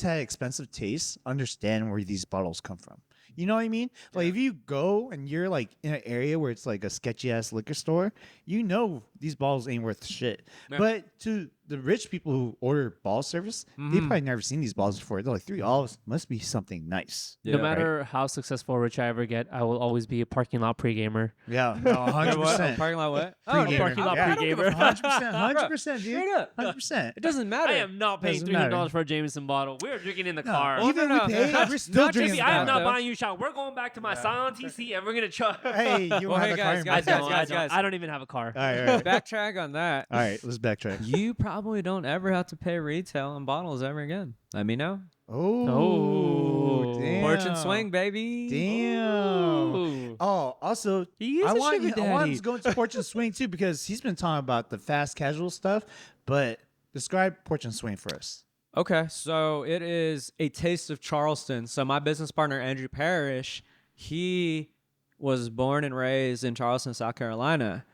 had expensive tastes understand where these bottles come from. You know what I mean? Like if you go and you're like in an area where it's like a sketchy ass liquor store, you know these bottles ain't worth shit. Yeah. But to the rich people who order bottle service, they probably never seen these bottles before. They're like 3 olives must be something nice. Yeah. No matter how successful or rich I ever get, I will always be a parking lot pre-gamer. Yeah, no, 100%. Parking lot what? Pre-gamer. parking lot Yeah. pre-gamer. 100%, dude. Straight up. 100%. It doesn't matter. I am not paying Doesn't $300 matter. for a Jameson bottle. We're drinking in the No, car. even no, we no. paid, Not- we're still not just drinking. the I am fact, not though. buying you shot. We're going back to my silent TC and we're gonna try. Hey, you Well, want hey, to have a car? guys, guys, guys. I don't even have a car. All right. Backtrack on that. All right, let's backtrack. You probably don't ever have to pay retail on bottles ever again. Let me know. Oh, damn. Porch and swing, baby. Damn. Ooh. Oh, also, He is I a want sugar him daddy. to go into Porch and Swing too because he's been talking about the fast casual stuff. But describe Porch and Swing for us. Okay, so it is a taste of Charleston. So my business partner, Andrew Parrish, he was born and raised in Charleston, South Carolina.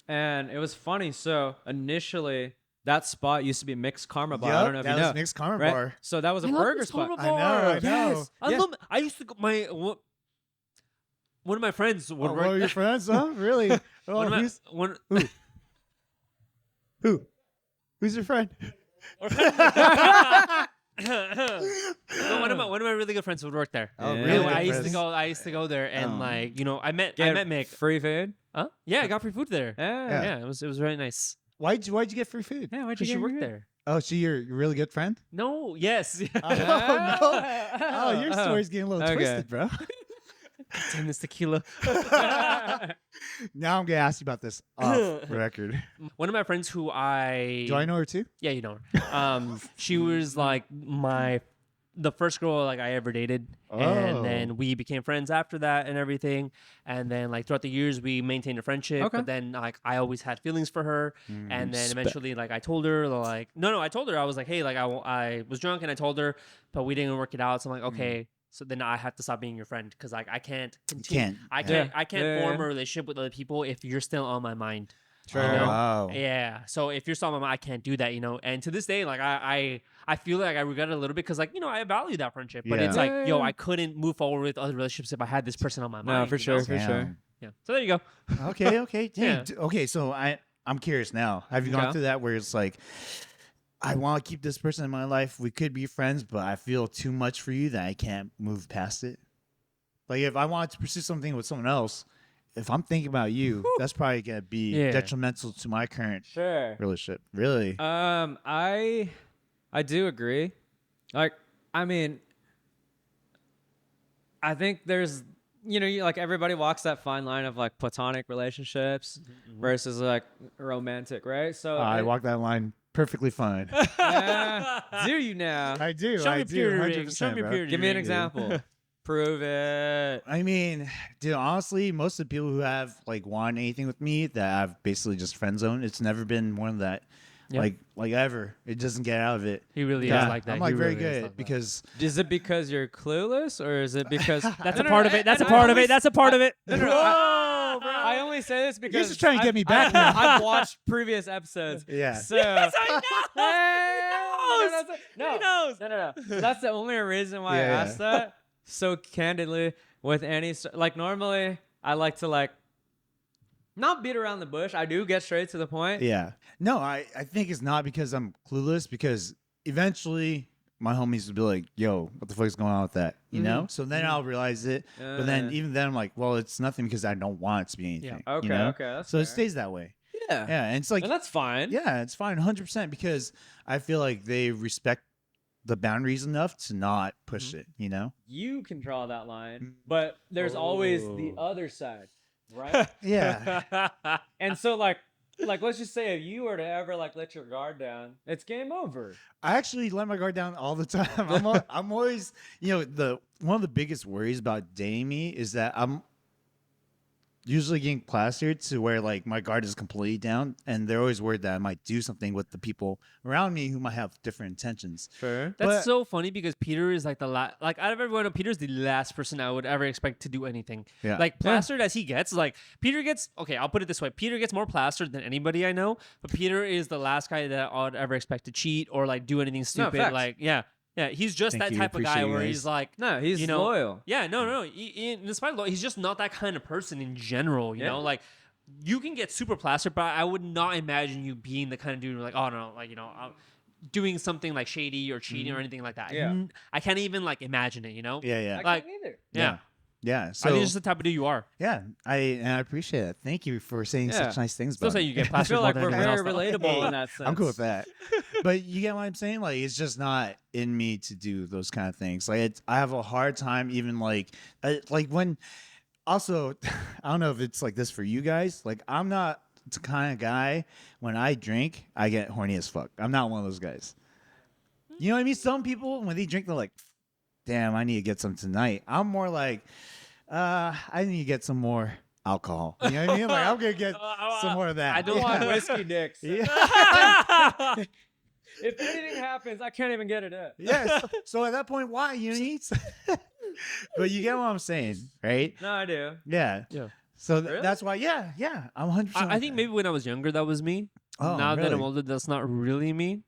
And it was funny. So initially, that spot used to be Mixed Karma Bar. I don't know if that you know. was Mixed Karma right? Bar. So that was a I love burger this spot. Karma I know, Bar. I know. Yes. Yeah. I used to go, one of my friends would Oh, work. one of your friends, huh? Really? Oh, one of my, who's, one, who? Who's your friend? No, one of my really good friends would work there. Oh, Yeah. really? And good I used to friends. go. I used to go there, and Oh. like I met Get Mick. free food. Huh? Yeah, I got free food there. Yeah. Yeah, it was really nice. Why'd you get free food? Yeah, why'd Because you she get worked free food? there. Oh, so you're a really good friend? No, yes. Oh, no. Oh, your story's getting a little Okay. twisted, bro. Damn this tequila. Now I'm gonna ask you about this off record. One of my friends who Do I know her too? Yeah, you know her. She was like the first girl like I ever dated, Oh. and then we became friends after that and everything. And then like throughout the years, we maintained a friendship. Okay. But then like I always had feelings for her, and then Respect. eventually like I told her like no, I told her I was like, hey, like I was drunk and I told her, but we didn't work it out. So I'm like, okay. so then I have to stop being your friend because like I can't You continue. can't. I yeah. can't. I can't Yeah, form yeah. a relationship with other people if you're still on my mind. Sure. You know? Wow. Yeah. So if you're still on my mind, I can't do that. And to this day, like I feel like I regret it a little bit because like I value that friendship, but it's Yeah. like Yeah, yo, yeah. I couldn't move forward with other relationships if I had this person on my mind. No, for you sure, know? for sure. Damn. Yeah. So there you go. Okay. Dang. Yeah. Okay. So I'm curious now. Have you gone Okay. through that where it's like, I want to keep this person in my life. We could be friends, but I feel too much for you that I can't move past it. Like if I wanted to pursue something with someone else, if I'm thinking about you, that's probably gonna be Yeah. detrimental to my current Sure. relationship. Really? I do agree. Like, I mean, I think there's, like everybody walks that fine line of like platonic relationships versus like romantic, right? So I walk that line perfectly fine. do you now? I do. Show I me do. purity ring. 100%, Show me bro. purity Give me an ring. example. Prove it. I mean, dude, honestly, most of the people who have like wanted anything with me that I've basically just friend zoned, it's never been one of that. Yeah. Like ever. It doesn't get out of it. He really Yeah, is like that. I'm like He very really is good like that. because Is it because you're clueless, or is it because That's No, a no, part no, of it. That's a and I part of always- it. That's a part of it. No, no, no, Whoa, bro. I only say this because just trying to get me I've- back now. I've watched previous episodes. Yeah. So Yes, I know. Hey, no, He knows. no. That's the only reason why I Yeah. asked that. So candidly, with like normally, I like to like not beat around the bush. I do get straight to the point. yeah. No, I think it's not because I'm clueless, because eventually my homies would be like, yo, what the fuck is going on with that? You know? So then I'll realize it. But then even then I'm like, well, it's nothing because I don't want it to be anything. Yeah. Okay, you know? okay, that's So it fair. stays that way. Yeah, Yeah. And it's like, and that's fine. yeah, it's fine 100% because I feel like they respect the boundaries enough to not push it, you know? You can draw that line, but there's always the other side, right? Yeah. And so like let's just say if you were to ever like let your guard down, it's game over. I actually let my guard down all the time. I'm always, one of the biggest worries about dating me is that I'm usually getting plastered to where like my guard is completely down, and they're always worried that I might do something with the people around me who might have different intentions. Sure. That's But- so funny because Peter is like like out of everyone, Peter's the last person I would ever expect to do anything. Yeah. Like plastered as he gets, like Peter gets, okay, I'll put it this way. Peter gets more plastered than anybody I know, but Peter is the last guy that I would ever expect to cheat or like do anything stupid. facts. Like, yeah, he's just Thank that you. type of guy Appreciate you where guys. he's like, No, he's you know, loyal. Yeah, no. Despite he's just not that kind of person in general. You Yeah. know, like you can get super plastered, but I would not imagine you being the kind of dude who's like, oh no, like I'm doing something like shady or cheating or anything like that. Yeah. I can't even like imagine it. You know? Yeah. I Like- can't either. Yeah. Yeah. I So think it's just the type of dude you are. yeah, I appreciate it. Thank you for saying Yeah. such nice things Still about say me. you get I plastered feel more like than we're anyone very else. though. relatable Hey, in that sense. I'm cool with that. But you get what I'm saying? Like, it's just not in me to do those kind of things. Like, I have a hard time even like when. Also, I don't know if it's like this for you guys. Like, I'm not the kind of guy when I drink, I get horny as fuck. I'm not one of those guys. You know what I mean? Some people when they drink, they're like, "Damn, I need to get some tonight." I'm more like, I need to get some more alcohol. You know what I mean? Like, I'm gonna get some more of that. I don't I want Yeah. whiskey dicks. Yeah. If anything happens, I can't even get it in. Yes. So at that point, why you need? But you get what I'm saying, right? No, I do. Yeah. Yeah. So Really? that's why. Yeah. I'm 100%. I think maybe when I was younger, that was me. Oh, Now that I'm really? older, that's not really me.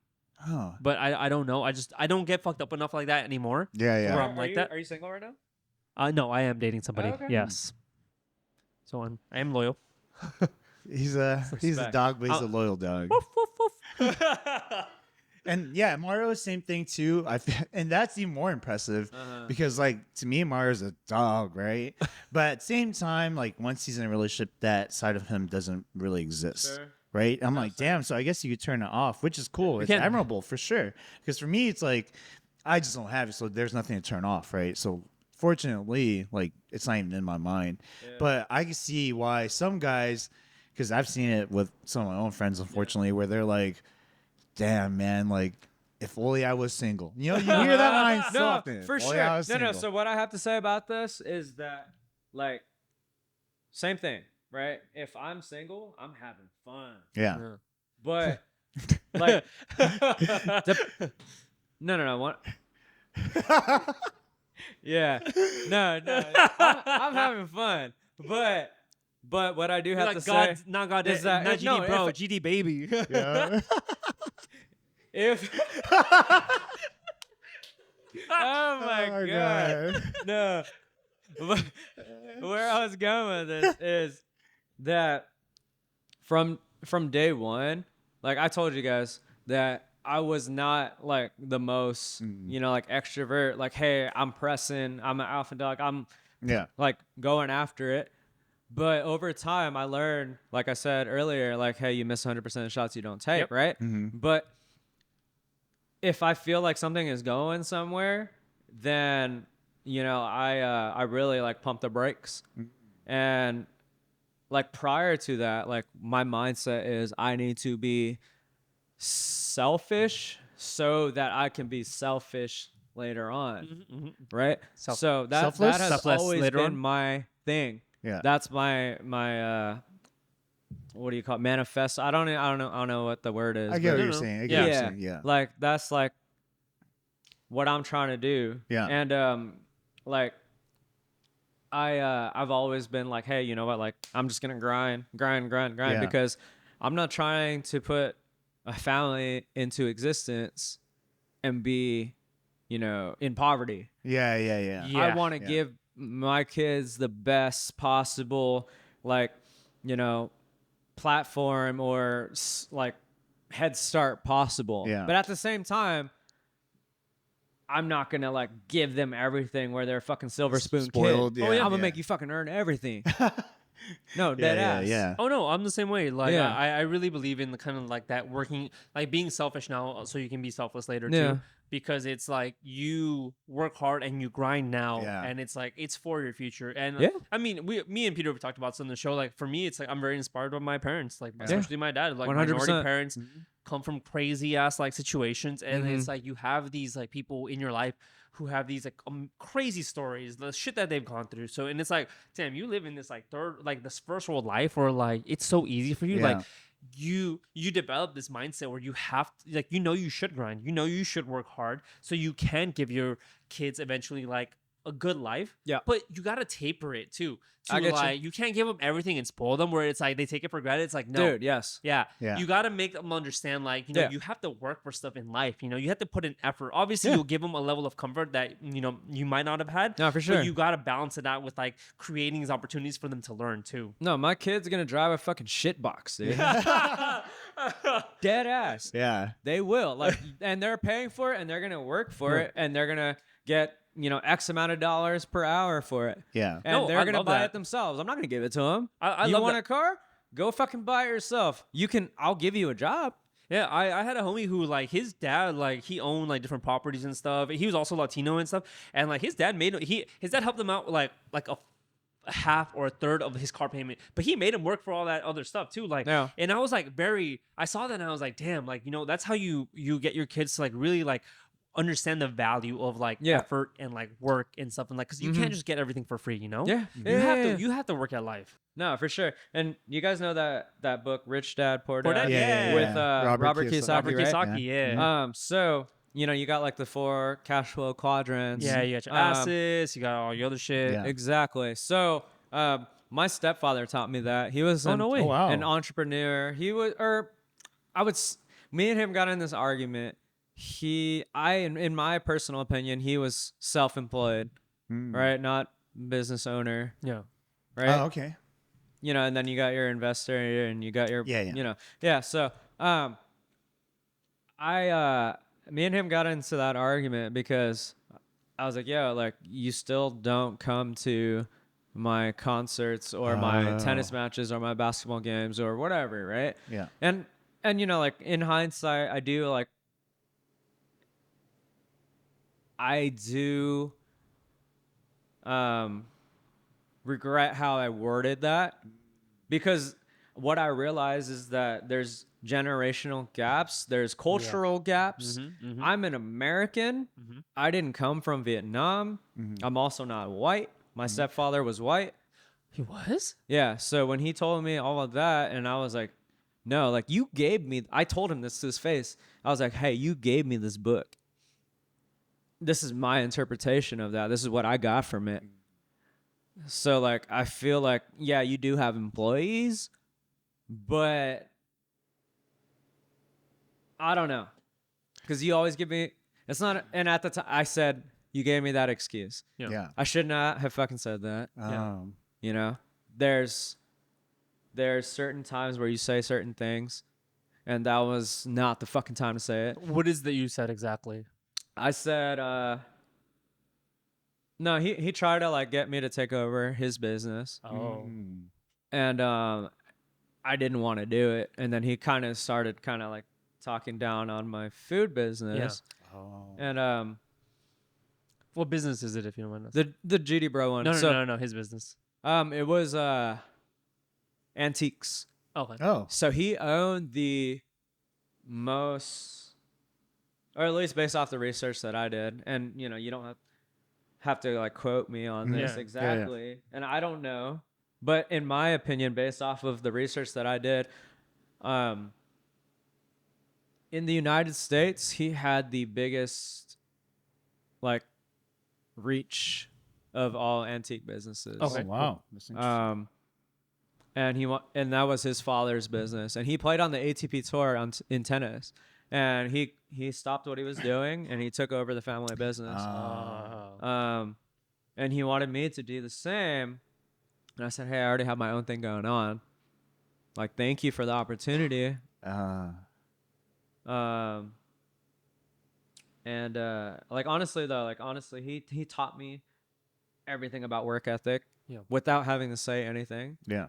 Oh. But I don't know. I don't get fucked up enough like that anymore. Yeah. Where Yeah. I'm like that. Are you single right now? No, I am dating somebody. Okay. Yes. So I am loyal. He's a Respect. dog, but he's a I'll- loyal dog. Woof, woof, woof. And yeah, Mario, same thing too. And that's even more impressive because, like, to me, Mario's a dog, right? But at the same time, like, once he's in a relationship, that side of him doesn't really exist, Sure. right? I'm like, damn. So I guess you could turn it off, which is cool. It's can. admirable for sure. Because for me, it's like I just don't have it, so there's nothing to turn off, right? So fortunately, like, it's not even in my mind. But I can see why some guys, because I've seen it with some of my own friends, unfortunately, where they're like, damn, man, like, if only I was single. You know, you hear that line so No, often. for If sure. only I was No. single. So what I have to say about this is that, like, same thing, right? If I'm single, I'm having fun. Yeah. But like, no. What? Yeah. No. I'm having fun. But what I do have Like to God, say not God, is that not GD no, bro, if- GD baby. Yeah. if oh my god. No. But where I was going with this is that from day one, like I told you guys that I was not like the most, like extrovert. Like, hey, I'm pressing. I'm an alpha dog. I'm Yeah. like going after it. But over time, I learned, like I said earlier, like, hey, you miss 100% of the shots you don't take, Yep. right? Mhm. But if I feel like something is going somewhere, then I really like pump the brakes. And like prior to that, like my mindset is I need to be selfish so that I can be selfish later on, right? So that Selfless? has Selfless always later been on? my thing. Yeah. That's my what do you call it? Manifest? I don't know what the word is. I get but what you're no. saying. I get Yeah. what you're yeah, saying. Yeah. like that's like what I'm trying to do. Yeah. And like I've always been like, hey, you know what? Like I'm just gonna grind Yeah. because I'm not trying to put a family into existence and be, in poverty. Yeah. Yeah. Yeah. Yeah. I want to Yeah. give my kids the best possible, like, platform or like head start possible. Yeah. But at the same time, I'm not gonna like give them everything where they're fucking silver spoon Spoiled, kid. yeah, I'm yeah. gonna make you fucking earn everything. No, Yeah. dead Yeah. ass. Yeah. Oh no, I'm the same way. Like Yeah. I really believe in the kind of like that working, like being selfish now, so you can be selfless later Yeah. too. Because it's like you work hard and you grind now, Yeah. and it's like it's for your future. And Yeah. I mean, me and Peter have talked about this on the show. Like for me, it's like I'm very inspired by my parents, like especially my dad. Like 100%. minority parents come from crazy ass like situations, and it's like you have these like people in your life who have these like crazy stories, the shit that they've gone through. So, and it's like, damn, you live in this like this first world life where like it's so easy for you. Yeah. Like you develop this mindset where you have to, like, you should grind, you should work hard so you can give your kids eventually like a good life. Yeah. But you got to taper it too. I get you. Like you can't give them everything and spoil them where it's like they take it for granted. It's like, no. Dude, yes. Yeah. Yeah. You got to make them understand, like, Yeah. you have to work for stuff in life. You have to put in effort. Obviously, Yeah. you'll give them a level of comfort that, you might not have had. No, for sure. But you got to balance it out with, like, creating these opportunities for them to learn, too. No, my kid's gonna drive a fucking shit box, dude. Dead ass. Yeah. They will. Like, and they're paying for it and they're gonna work for it and they're gonna get, X amount of dollars per hour for it. Yeah. And No, they're I gonna love buy that. it themselves. I'm not gonna give it to them. I you love want that. a car? Go fucking buy it yourself. I'll give you a job. Yeah, I had a homie who, like, his dad, like, he owned, like, different properties and stuff. He was also Latino and stuff. And, like, his dad helped him out, like a half or a third of his car payment, but he made him work for all that other stuff too. Like, Yeah. and I was like, I saw that and I was like, damn, like, that's how you get your kids to like really like understand the value of like Yeah. effort and like work and stuff, and like, because you can't just get everything for free, Yeah. you have to work at life. No, for sure. And you guys know that book, Rich Dad, Poor Dad, Poor Dad, yeah. with Robert Kiyosaki. Kiyosaki, Robert right? Kiyosaki, yeah. So you got like the 4 cash flow quadrants. Yeah, you got your assets, you got all your other shit. Yeah. Exactly. So my stepfather taught me that. He was no way. Oh, wow. an entrepreneur. Me and him got in this argument. In my personal opinion, he was self-employed, right? Not business owner, Yeah. right? Oh, okay. And then you got your investor and you got your, Yeah. So, me and him got into that argument because I was like, yo, like you still don't come to my concerts or my tennis matches or my basketball games or whatever, right? Yeah. And like in hindsight, I do regret how I worded that, because what I realize is that there's generational gaps, there's cultural gaps. I'm an American. I didn't come from Vietnam. I'm also not white. My stepfather was white. He was? Yeah, so when he told me all of that, and I was like, no, like you gave me, I told him this to his face. I was like, hey, you gave me this book. this is my interpretation of that. This is what I got from it. So like, I feel like, yeah, you do have employees, but I don't know. Because you always give me, it's not, and at the time I said, you gave me that excuse. Yeah. I should not have fucking said that. You know, there's certain times where you say certain things, and that was not the fucking time to say it. What is that you said exactly? I said, no, he tried to like get me to take over his business, Oh. and I didn't want to do it. And then he kind of started kind of like talking down on my food business. And What business is it, if you don't mind asking? the GD Bro one. No, his business. It was antiques. Okay. Oh. So he owned the most, or at least based off the research that I did, and you know, you don't have to like quote me on this Yeah. exactly, and I don't know, but in my opinion, based off of the research that I did, in the United States, he had the biggest like reach of all antique businesses. Okay. Oh, wow. That's interesting. And that was his father's business, and he played on the ATP tour in tennis, and he stopped what he was doing and he took over the family business. And he wanted me to do the same, and I said, hey, I already have my own thing going on, like, thank you for the opportunity. And like, honestly, he taught me everything about work ethic without having to say anything. Yeah.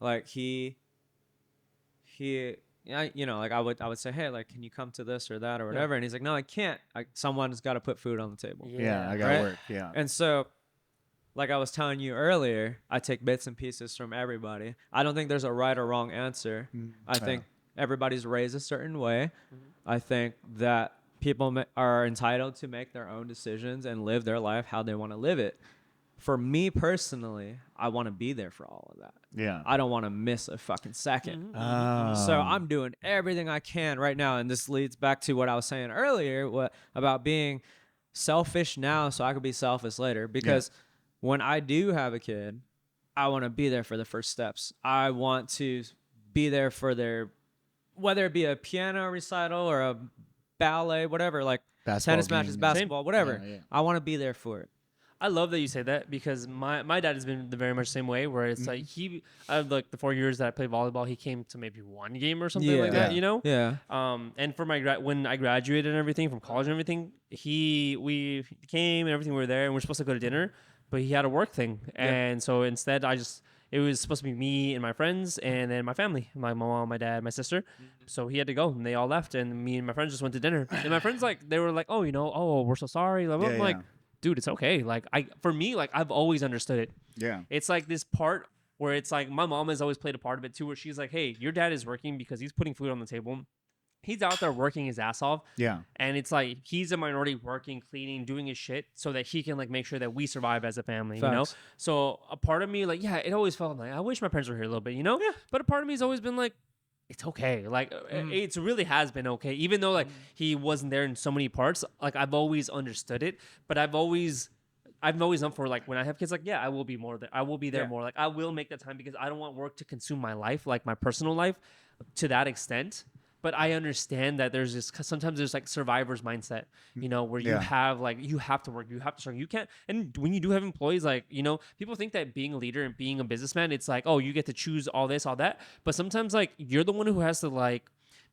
Like he, yeah, you know, like I would say, hey, like, can you come to this or that or whatever? And he's like, no, I can't. Someone's got to put food on the table. Yeah, I got Right? work. Yeah. And so, like I was telling you earlier, I take bits and pieces from everybody. I don't think there's a right or wrong answer. I think everybody's raised a certain way. I think that people are entitled to make their own decisions and live their life how they want to live it. For me personally, I want to be there for all of that. Yeah. I don't want to miss a fucking second. So Oh. I'm doing everything I can right now. And this leads back to what I was saying earlier about being selfish now so I could be selfish later. Because when I do have a kid, I want to be there for the first steps. I want to be there for their, whether it be a piano recital or a ballet, whatever, like Basketball tennis matches, game, basketball, whatever. Yeah. I want to be there for it. I love that you say that, because my dad has been the very much same way, where it's like like the 4 years that I played volleyball, he came to maybe one game or something like that, you know? Yeah. And for when I graduated and everything from college and everything, we came and everything, we were there and we're supposed to go to dinner, but he had a work thing. And so instead it was supposed to be me and my friends and then my family, my mom, my dad, my sister. So he had to go and they all left and me and my friends just went to dinner. And my friends, like, they were like, oh, we're so sorry. I'm like, dude, it's okay. Like, for me, like, I've always understood it. Yeah. It's like this part where it's like my mom has always played a part of it too, where she's like, hey, your dad is working because he's putting food on the table. He's out there working his ass off. Yeah. And it's like he's a minority, working, cleaning, doing his shit so that he can like make sure that we survive as a family, you know? Facts. So a part of me, like, yeah, it always felt like I wish my parents were here a little bit, you know? Yeah. But a part of me has always been like, it's okay. Like, it's really has been okay. Even though like he wasn't there in so many parts, like I've always understood it, but I've always done for, like, when I have kids, like, yeah, I will be more there. I will be there more. Like, I will make that time because I don't want work to consume my life, like my personal life, to that extent. But I understand that there's this, sometimes there's like survivor's mindset, you know, where you have like, you have to work, you have to struggle. You can't. And when you do have employees, like, you know, people think that being a leader and being a businessman, it's like, oh, you get to choose all this, all that. But sometimes like you're the one who has to like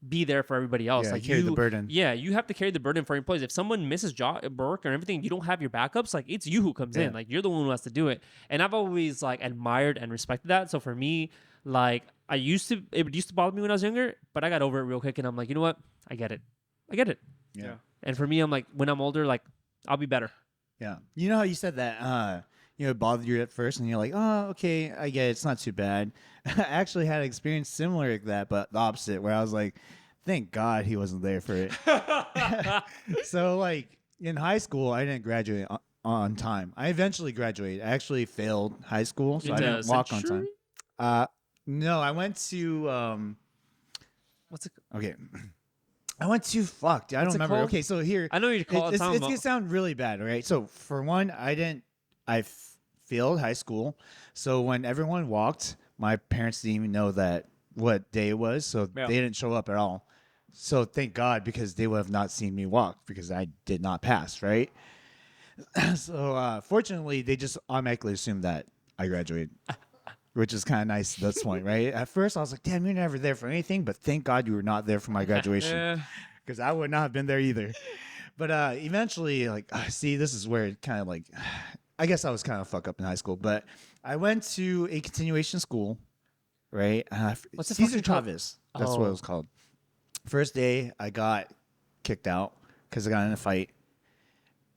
be there for everybody else. Yeah, like carry the burden. Yeah, you have to carry the burden for your employees. If someone misses work or everything, you don't have your backups. Like, it's you who comes in. Like, you're the one who has to do it. And I've always like admired and respected that. So for me, like, it used to bother me when I was younger, but I got over it real quick. And I'm like, you know what? I get it. Yeah. And for me, I'm like, when I'm older, like, I'll be better. Yeah. You know how you said that, it bothered you at first and you're like, oh, okay, I get it. It's not too bad. I actually had an experience similar to that, but the opposite, where I was like, thank God he wasn't there for it. So, like, in high school, I didn't graduate on time. I eventually graduated. I actually failed high school, so I didn't walk on time. No, I went to, What's it? okay. I went to fuck. Dude, I What's don't it remember. called? Okay, so here I know you call it. it's gonna sound really bad, right? So for one, I failed high school. So when everyone walked, my parents didn't even know that what day it was, so Yeah. they didn't show up at all. So thank God, because they would have not seen me walk because I did not pass, right? So fortunately, they just automatically assumed that I graduated, which is kind of nice at this point, right? At first, I was like, "Damn, you're never there for anything," but thank God you were not there for my graduation, Yeah. because I would not have been there either. But eventually, like, see, this is where it kind of like, I guess I was kind of fuck up in high school, but I went to a continuation school, right? What's it Cesar fucking called? Chavez. That's what it was called. First day, I got kicked out because I got in a fight.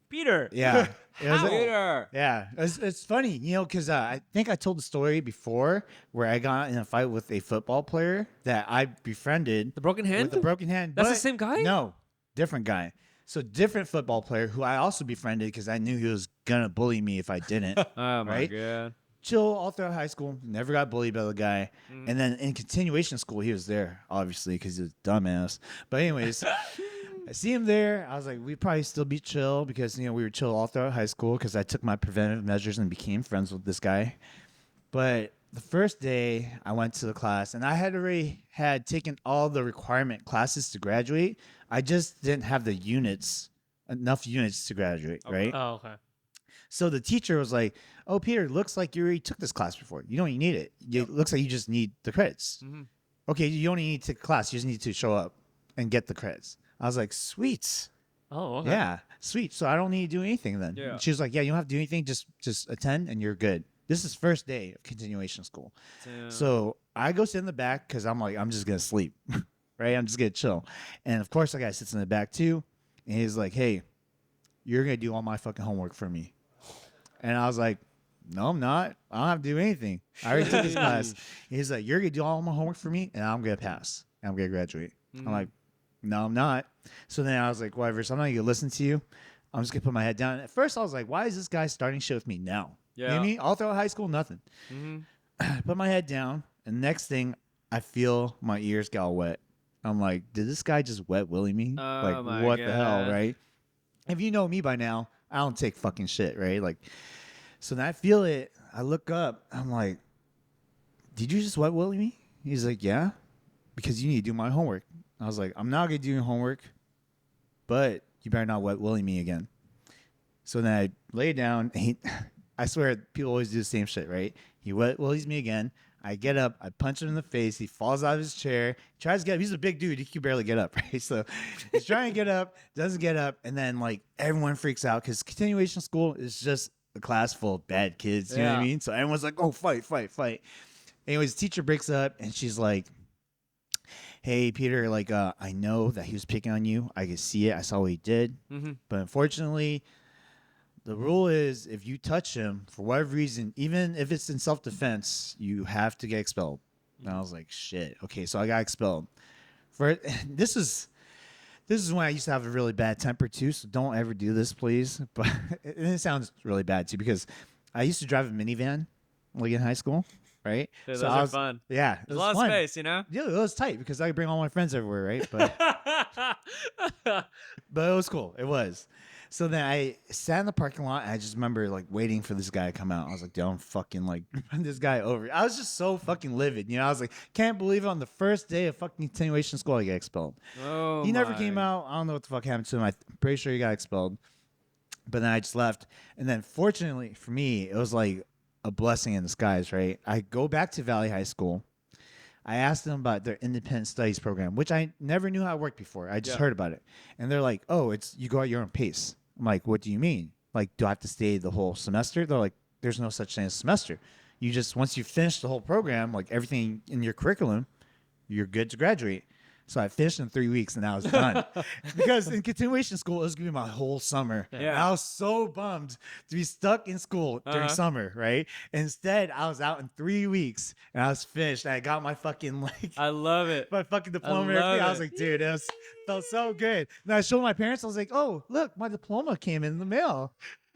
Peter. Yeah. It was Peter. yeah. It's funny, you know, because I think I told the story before where I got in a fight with a football player that I befriended. The broken hand? With the broken hand. That's the but same guy? No, different guy. So different football player who I also befriended because I knew he was going to bully me if I didn't. Oh my Right? god. Chill all throughout high school. Never got bullied by the guy. And then in continuation school, he was there, obviously, because he was a dumbass. But anyways, I see him there. I was like, we'd probably still be chill because, you know, we were chill all throughout high school because I took my preventive measures and became friends with this guy. But the first day I went to the class, and I had already had taken all the requirement classes to graduate. I just didn't have the enough units to graduate, right? Oh, okay. So the teacher was like, "Oh, Peter, looks like you already took this class before. You don't even need it. It looks like you just need the credits. Okay, you don't need to take the class. You just need to show up and get the credits." I was like, "Sweet, Oh, okay. yeah, sweet. So I don't need to do anything then." Yeah. She was like, "Yeah, you don't have to do anything. Just attend and you're good." This is first day of continuation school. Damn. So I go sit in the back because I'm like, I'm just gonna sleep, right? I'm just gonna chill. And of course, the guy sits in the back too, and he's like, "Hey, you're gonna do all my fucking homework for me." And I was like, "No, I'm not. I don't have to do anything. I already took this class." He's like, "You're gonna do all my homework for me, and I'm gonna pass. And I'm gonna graduate." I'm like, "No, I'm not." So then I was like, "Whatever. So I'm not gonna listen to you. I'm just gonna put my head down." At first, I was like, "Why is this guy starting shit with me now?" You know what I Yeah. mean? All throughout high school, nothing. I put my head down, and next thing, I feel my ears got all wet. I'm like, did this guy just wet willy me? Oh Like, my what the hell, God. right? If you know me by now, I don't take fucking shit, right? Like, so then I feel it. I look up. I'm like, did you just wet willy me? He's like, yeah, because you need to do my homework. I was like, I'm not gonna do your homework, but you better not wet willy me again. So then I lay down. And I swear, people always do the same shit, right? He wet willies me again. I get up. I punch him in the face. He falls out of his chair. Tries to get up. He's a big dude. He can barely get up, right? So he's trying to get up, doesn't get up, and then like everyone freaks out because continuation school is just a class full of bad kids. You know what I Yeah. mean? So everyone's like, "Oh, fight, fight, fight!" Anyways, the teacher breaks up, and she's like, "Hey, Peter, like, I know that he was picking on you. I could see it. I saw what he did, but unfortunately." The rule is if you touch him for whatever reason, even if it's in self-defense, you have to get expelled. And I was like, shit. Okay, so I got expelled. This is when I used to have a really bad temper too, so don't ever do this, please. But it sounds really bad too because I used to drive a minivan like in high school, right? Dude, So those I are was- fun. Yeah, it There's was a lot fun. of space, you know? Yeah, it was tight because I could bring all my friends everywhere, right? But it was cool. It was. So then I sat in the parking lot and I just remember like waiting for this guy to come out. I was like, dude, I'm fucking like run this guy over. I was just so fucking livid. You know, I was like, can't believe it, on the first day of fucking continuation school I get expelled. Oh, He never my. came out. I don't know what the fuck happened to him. I'm pretty sure he got expelled. But then I just left. And then fortunately for me, it was like a blessing in disguise, right? I go back to Valley High School. I asked them about their independent studies program, which I never knew how it worked before. I just Yeah. heard about it. And they're like, oh, it's you go at your own pace. I'm like, what do you mean? Like, do I have to stay the whole semester? They're like, there's no such thing as semester. You just, once you finish the whole program, like everything in your curriculum, you're good to graduate. So I finished in 3 weeks and I was done. Because in continuation school, it was going to be my whole summer. Yeah. And I was so bummed to be stuck in school during summer, right? Instead, I was out in 3 weeks and I was finished. I got my fucking like I love it. my fucking diploma and love everything. I was it. like, dude, it felt so good. And I showed my parents, I was like, oh, look, my diploma came in the mail.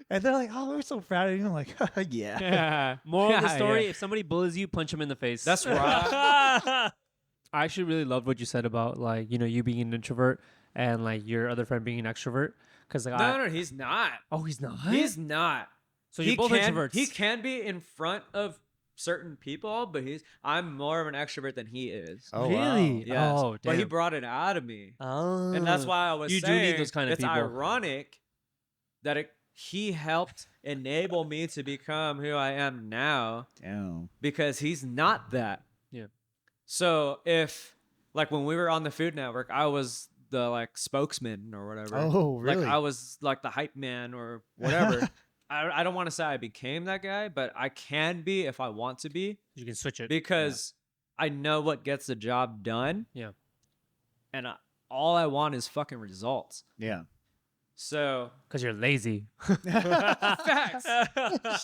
And they're like, oh, we're so proud of you. I'm like, yeah. Yeah. Moral of the Yeah, story: yeah. if somebody bullies you, punch him in the face. That's right. I actually really loved what you said about like, you know, you being an introvert and like your other friend being an extrovert. Cause like No, he's not. oh, he's not. He's not. So you're both introverts. He can be in front of certain people, but I'm more of an extrovert than he is. Oh, really? Yes. Oh, But he damn. brought it out of me. Oh. And that's why I was you do saying need those kind of it's people. ironic that he helped enable me to become who I am now Damn. because he's not that. Yeah. So if like when we were on the Food Network, I was the like spokesman or whatever. Oh, really? Like I was like the hype man or whatever. I don't want to say I became that guy, but I can be if I want to be You can switch it. because I know what gets the job done. Yeah. And all I want is fucking results. Yeah. So Because you're lazy. facts,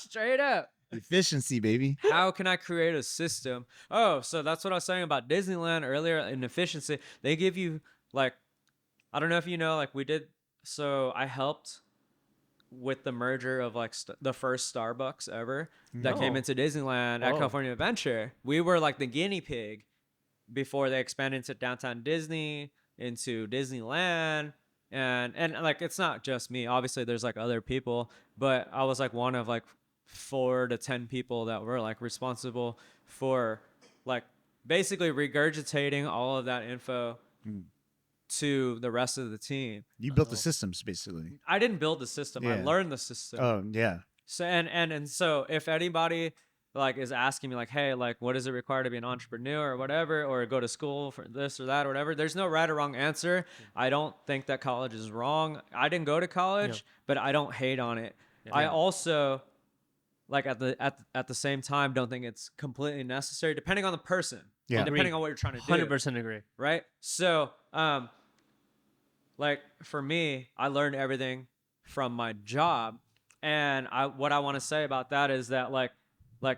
straight up. Efficiency, baby. How can I create a system? Oh, so that's what I was saying about Disneyland earlier in efficiency. They give you like, I don't know if you know, like we did. So I helped with the merger of like the first Starbucks ever that came No. into Disneyland at Oh. California Adventure. We were like the guinea pig before they expanded into downtown Disney, into Disneyland. And like it's not just me. Obviously there's like other people, but I was like one of like 4 to 10 people that were like responsible for like basically regurgitating all of that info to the rest of the team. You built the systems, basically. I didn't build the system. I Yeah. learned the system. Oh, yeah. So and so if anybody like is asking me like, hey, like what does it require to be an entrepreneur or whatever, or go to school for this or that or whatever, there's no right or wrong answer. I don't think that college is wrong. I didn't go to college, but I don't hate on it. I also like at the same time don't think it's completely necessary depending on the person. Yeah. And depending on what you're trying to do. 100% agree. Right? So, like for me, I learned everything from my job, and what I want to say about that is that like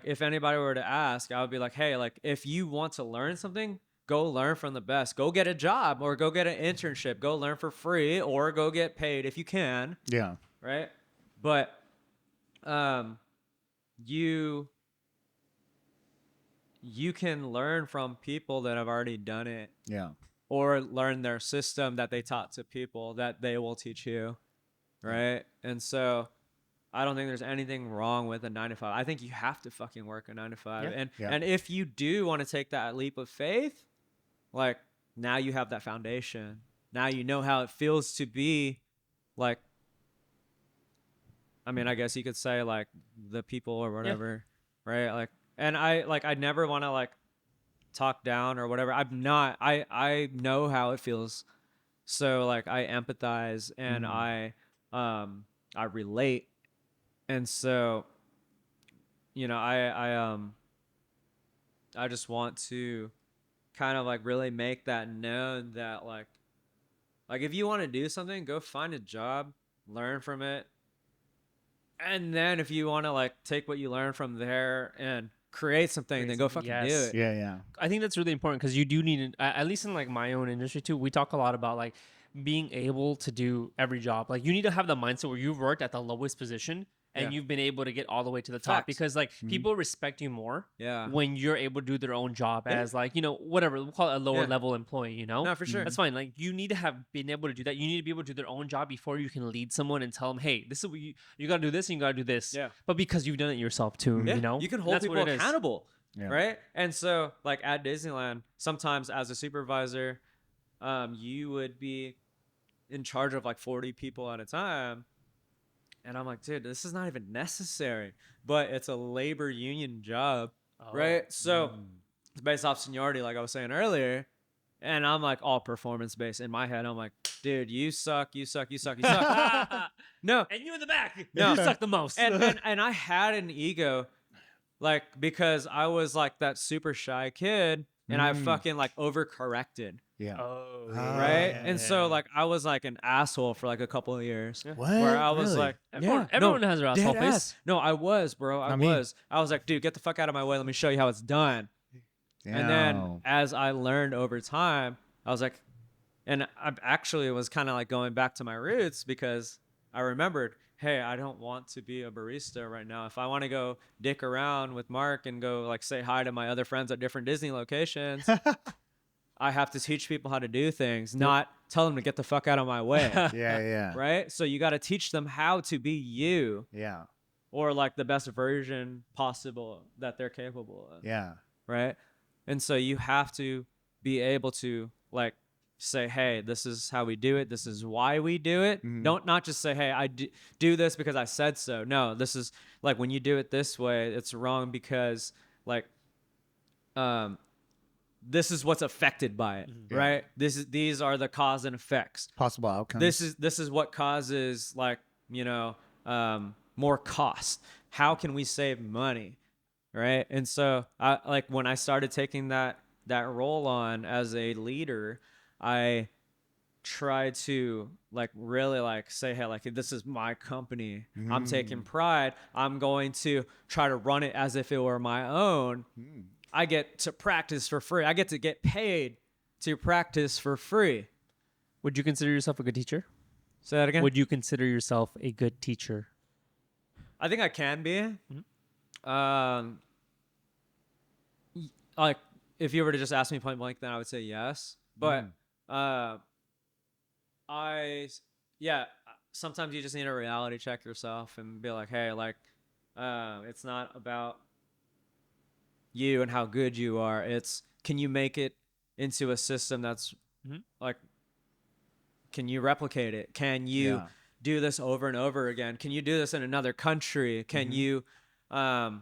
if anybody were to ask, I would be like, hey, like if you want to learn something, go learn from the best. Go get a job or go get an internship. Go learn for free or go get paid if you can. Yeah. Right? But you can learn from people that have already done it. Yeah. Or learn their system that they taught to people that they will teach you, right? And so I don't think there's anything wrong with a 9 to 5. I think you have to fucking work a 9 to 5. Yeah. And if you do want to take that leap of faith, like now you have that foundation. Now you know how it feels to be like, I mean, I guess you could say like the people or whatever, right? Like, and I never want to like talk down or whatever. I know how it feels. So like I empathize and I relate. And so, you know, I just want to kind of like really make that known that like if you want to do something, go find a job, learn from it. And then if you want to like take what you learn from there and create something, then go fucking do Yes. it. Yeah. Yeah. I think that's really important because you do need, at least in like my own industry too, we talk a lot about like being able to do every job. Like you need to have the mindset where you've worked at the lowest position and you've been able to get all the way to the top. Facts. Because like people respect you more Yeah. when you're able to do their own job as like, you know, whatever, we'll call it a lower level employee, you know? No, for sure. That's fine. Like you need to have been able to do that. You need to be able to do their own job before you can lead someone and tell them, hey, this is what you got to do this and you got to do this. Yeah. But because you've done it yourself too, Yeah, you know? you can hold That's people what it is. accountable, Yeah. right? And so, like at Disneyland, sometimes as a supervisor, you would be in charge of like 40 people at a time, and I'm like, dude, this is not even necessary. But it's a labor union job, right? So it's based off seniority, like I was saying earlier, and I'm like all performance based in my head. I'm like, dude, you suck, you suck, you suck, you suck. No, And you in the back. No. You suck the most. and I had an ego, like because I was like that super shy kid, and I fucking like overcorrected, Yeah. oh, right? yeah, And so like I was like an asshole for like a couple of years, What? where I was Really? like, Everyone has their asshole dead face. ass. No, I was, bro. I me. was. I was like, dude, get the fuck out of my way. Let me show you how it's done. And then Damn. as I learned over time, I was like, and I actually was kind of like going back to my roots because I remembered, hey, I don't want to be a barista right now. If I want to go dick around with Mark and go like say hi to my other friends at different Disney locations, I have to teach people how to do things, not tell them to get the fuck out of my way. Yeah. Right? So you got to teach them how to be you, Yeah. or like the best version possible that they're capable of. Yeah. Right? And so you have to be able to like say, hey, this is how we do it. This is why we do it. Don't not just say, hey, I do this because I said so. No, this is like when you do it this way, it's wrong because like this is what's affected by it, right? These are the cause and effects. Possible outcomes. This is what causes like, more cost. How can we save money? Right? And so I like when I started taking that role on as a leader, I tried to like really like say, hey, like this is my company. I'm taking pride. I'm going to try to run it as if it were my own. I get to practice for free. I get to get paid to practice for free. Would you consider yourself a good teacher? Say that again? Would you consider yourself a good teacher? I think I can be. Like if you were to just ask me point blank, then I would say yes. But sometimes you just need a reality check yourself and be like, hey, like it's not about you and how good you are. It's can you make it into a system that's like, can you replicate it? Can you do this over and over again? Can you do this in another country? Can you No,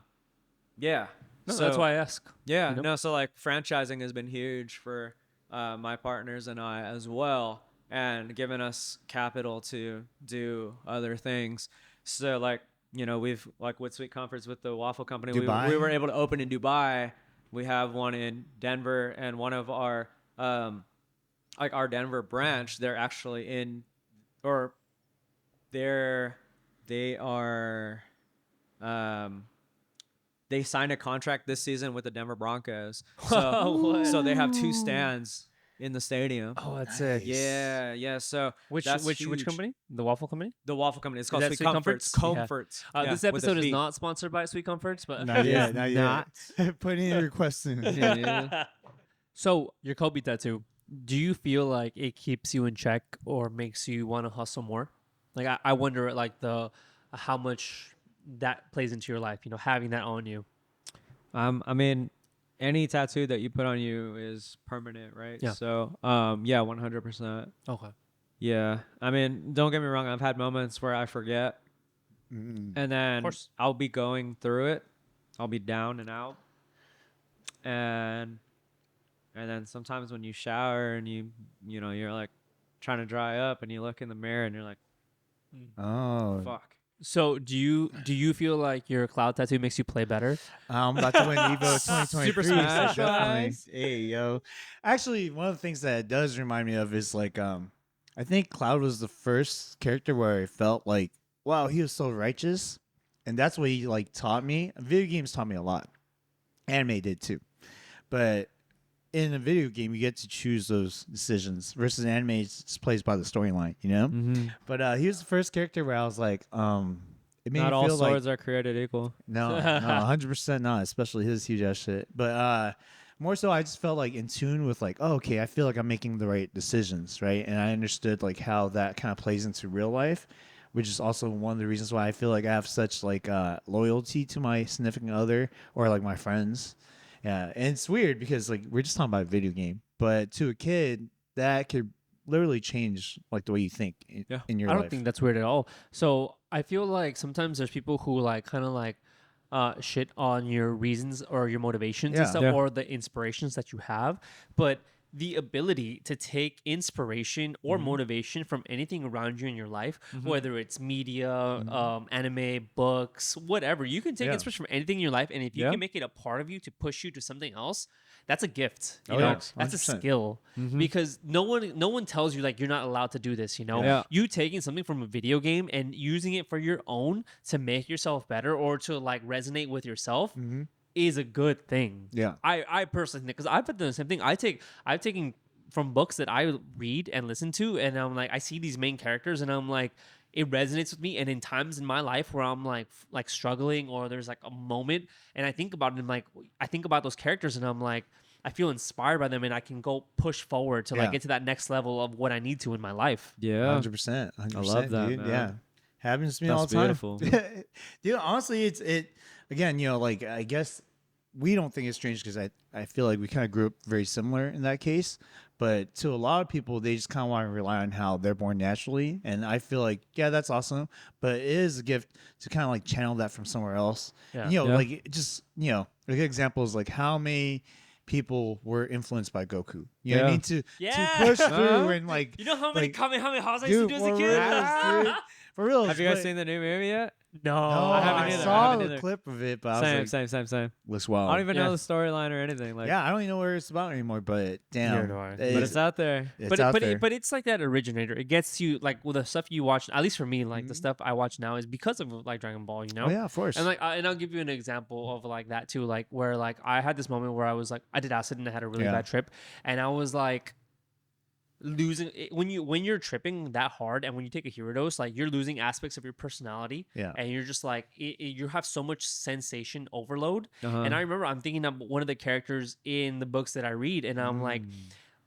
so that's why I ask. yeah, You know? no, so like franchising has been huge for my partners and I as well, and given us capital to do other things. So like, we've like with Sweet Comforts with the waffle company, we were able to open in Dubai. We have one in Denver, and one of our like our Denver branch, they're actually in, or they are they signed a contract this season with the Denver Broncos. So they have 2 stands in the stadium. Oh, that's sick. Yeah. So Which that's which huge. company? The waffle company? The waffle company. It's called that Sweet Sweet Comforts. Comforts? Yeah. Yeah, This with a episode is V. not sponsored by Sweet Comforts, but Not yet. It's Not yet. Put in your request soon. So your Kobe tattoo, do you feel like it keeps you in check or makes you want to hustle more? Like I wonder like how much that plays into your life, having that on you. I mean, any tattoo that you put on you is permanent, right? Yeah. So, 100%. Okay. Yeah. I mean, don't get me wrong. I've had moments where I forget, and then course. I'll be going through it. I'll be down and out, and then sometimes when you shower and you're like trying to dry up and you look in the mirror and you're like, Oh. fuck. So do you feel like your cloud tattoo makes you play better? I'm about to win Evo 2023. Super Smash so definitely. Bros. Hey, yo. Actually, one of the things that it does remind me of is like, I think Cloud was the first character where I felt like, wow, he was so righteous. And that's what he like taught me. Video games taught me a lot. Anime did too. But in a video game, you get to choose those decisions versus anime, it just plays by the storyline, But he was the first character where I was like, it made Not me all feel swords like are created equal. no, 100% not, especially his huge ass shit. But more so, I just felt like in tune with like, oh, okay, I feel like I'm making the right decisions, right? And I understood like how that kind of plays into real life, which is also one of the reasons why I feel like I have such like loyalty to my significant other or like my friends. Yeah, and it's weird because like we're just talking about a video game, but to a kid that could literally change like the way you think in your life. I don't think that's weird at all. So I feel like sometimes there's people who like kind of like shit on your reasons or your motivations and stuff or the inspirations that you have, but the ability to take inspiration or motivation from anything around you in your life, whether it's media, anime, books, whatever, you can take inspiration from anything in your life, and if you can make it a part of you to push you to something else, that's a gift. You know, that's a skill because no one tells you like you're not allowed to do this. You taking something from a video game and using it for your own to make yourself better or to like resonate with yourself. Is a good thing. Yeah. I personally think, because I've done the same thing. I've taken from books that I read and listen to, and I'm like, I see these main characters and I'm like, it resonates with me. And in times in my life where I'm like struggling or there's like a moment and I think about it and like, I think about those characters and I'm like, I feel inspired by them and I can go push forward to like Yeah. get to that next level of what I need to in my life. Yeah. 100%. I love that, dude. man. Yeah. Happens to me That's all the time. beautiful. Dude, honestly, it again, like I guess we don't think it's strange because I feel like we kind of grew up very similar in that case. But to a lot of people, they just kind of want to rely on how they're born naturally. And I feel like, yeah, that's awesome. But it is a gift to kind of like channel that from somewhere else. Yeah. You know, Yeah. like it just, a good example is like how many people were influenced by Goku. You know what I Yeah. mean? To Yeah. push through Uh-huh. and like, You know how many like, Kamehamehas I used to dude, do as a for kid? reals, dude. For real. Have you guys seen the new movie yet? No, No, I haven't I either. I saw haven't the either. clip of it, but I was Same. like, looks wild. I don't even Yeah. know the storyline or anything. Like, Yeah, I don't even know where it's about anymore, but damn. Neither do I. but it's out there. It's out there. But it's like that originator. It gets you like with the stuff you watch. At least for me, like the stuff I watch now is because of like Dragon Ball. You know. Oh, yeah, of course. And like, and I'll give you an example of like that too. Like where like I had this moment where I was like, I did acid and I had a really Yeah. bad trip, and I was like losing when you're tripping that hard, and when you take a hero dose, like you're losing aspects of your personality. Yeah. And you're just like you have so much sensation overload. Uh-huh. And I remember I'm thinking of one of the characters in the books that I read, and I'm like,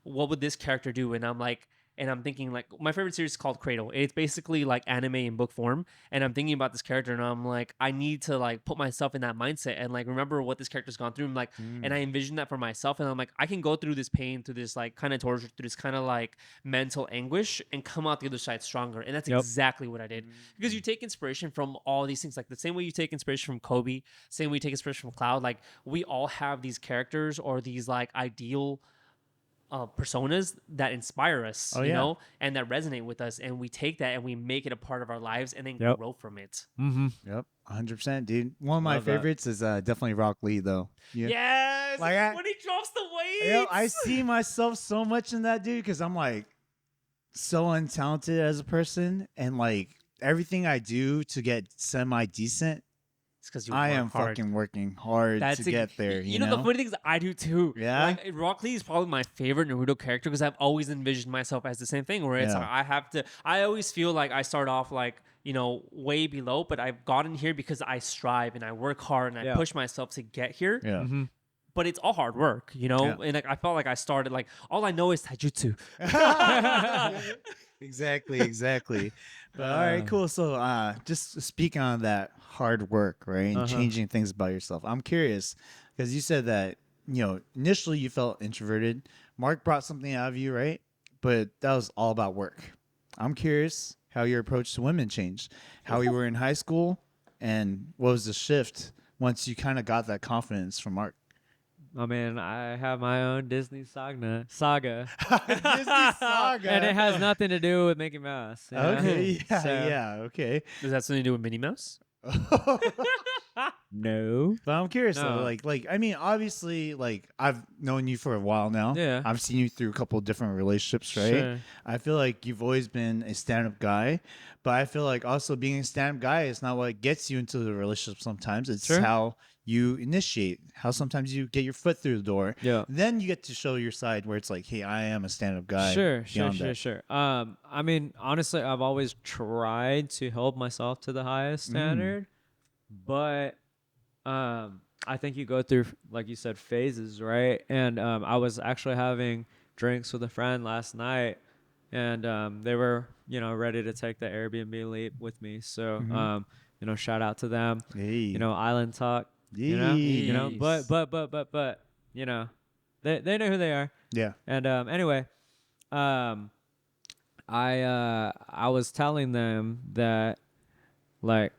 what would this character do? And I'm like, and I'm thinking like my favorite series is called Cradle. It's basically like anime in book form. And I'm thinking about this character, and I'm like, I need to like put myself in that mindset and like remember what this character's gone through. I'm like, and I envision that for myself, and I'm like, I can go through this pain, through this like kind of torture, through this kind of like mental anguish, and come out the other side stronger. And that's Yep. exactly what I did. Because you take inspiration from all these things, like the same way you take inspiration from Kobe, same way you take inspiration from Cloud. Like we all have these characters or these like ideal personas that inspire us, Oh, you yeah. know, and that resonate with us, and we take that and we make it a part of our lives and then Yep. grow from it. Mm-hmm. Yep, 100%, dude. One of my Love that. favorites is definitely Rock Lee, though. Yeah. Yes, Like when he drops the weight. Yo, I see myself so much in that dude because I'm like so untalented as a person, and like everything I do to get semi decent, It's because you I work am hard. fucking working hard to get there. You know the funny thing is I do too. Yeah? Like Rock Lee is probably my favorite Naruto character because I've always envisioned myself as the same thing where it's Yeah. like I always feel like I start off like, you know, way below, but I've gotten here because I strive and I work hard and I Yeah. push myself to get here. Yeah. Mm-hmm. But it's all hard work, you know? Yeah. And like I felt like I started like all I know is taijutsu. Exactly. But all right, cool. So just speaking on that hard work, right? And changing things about yourself. I'm curious because you said that, initially you felt introverted. Mark brought something out of you, right? But that was all about work. I'm curious how your approach to women changed, how you were in high school, and what was the shift once you kind of got that confidence from Mark? I mean, I have my own Disney saga, Disney saga. and it has nothing to do with Mickey Mouse. you know? Okay, yeah, So- yeah, okay. Does that something to do with Minnie Mouse? No. But I'm curious No. though, like I mean, obviously, like I've known you for a while now. Yeah. I've seen you through a couple of different relationships, right? Sure. I feel like you've always been a stand-up guy, but I feel like also being a stand-up guy is not what gets you into the relationship. Sometimes it's Sure. how you initiate, how sometimes you get your foot through the door. Yeah. Then you get to show your side where it's like, hey, I am a stand-up guy. Sure. beyond that. I mean, honestly, I've always tried to hold myself to the highest standard, but I think you go through, like you said, phases, right? And I was actually having drinks with a friend last night, and they were, ready to take the Airbnb leap with me. So, shout out to them. Hey. Island talk. Yes. But they know who they are. Yeah. And anyway, I was telling them that, like,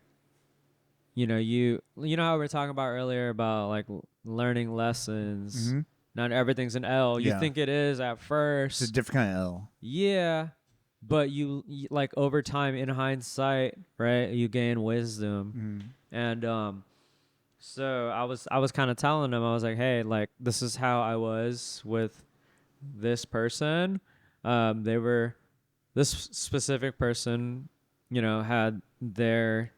you know how we were talking about earlier about like learning lessons. Mhm. Not everything's an L. You Yeah. think it is at first. It's a different kind of L. Yeah, but you like over time, in hindsight, right? You gain wisdom, and so I was kind of telling them, I was like, hey, like this is how I was with this person. This specific person, had their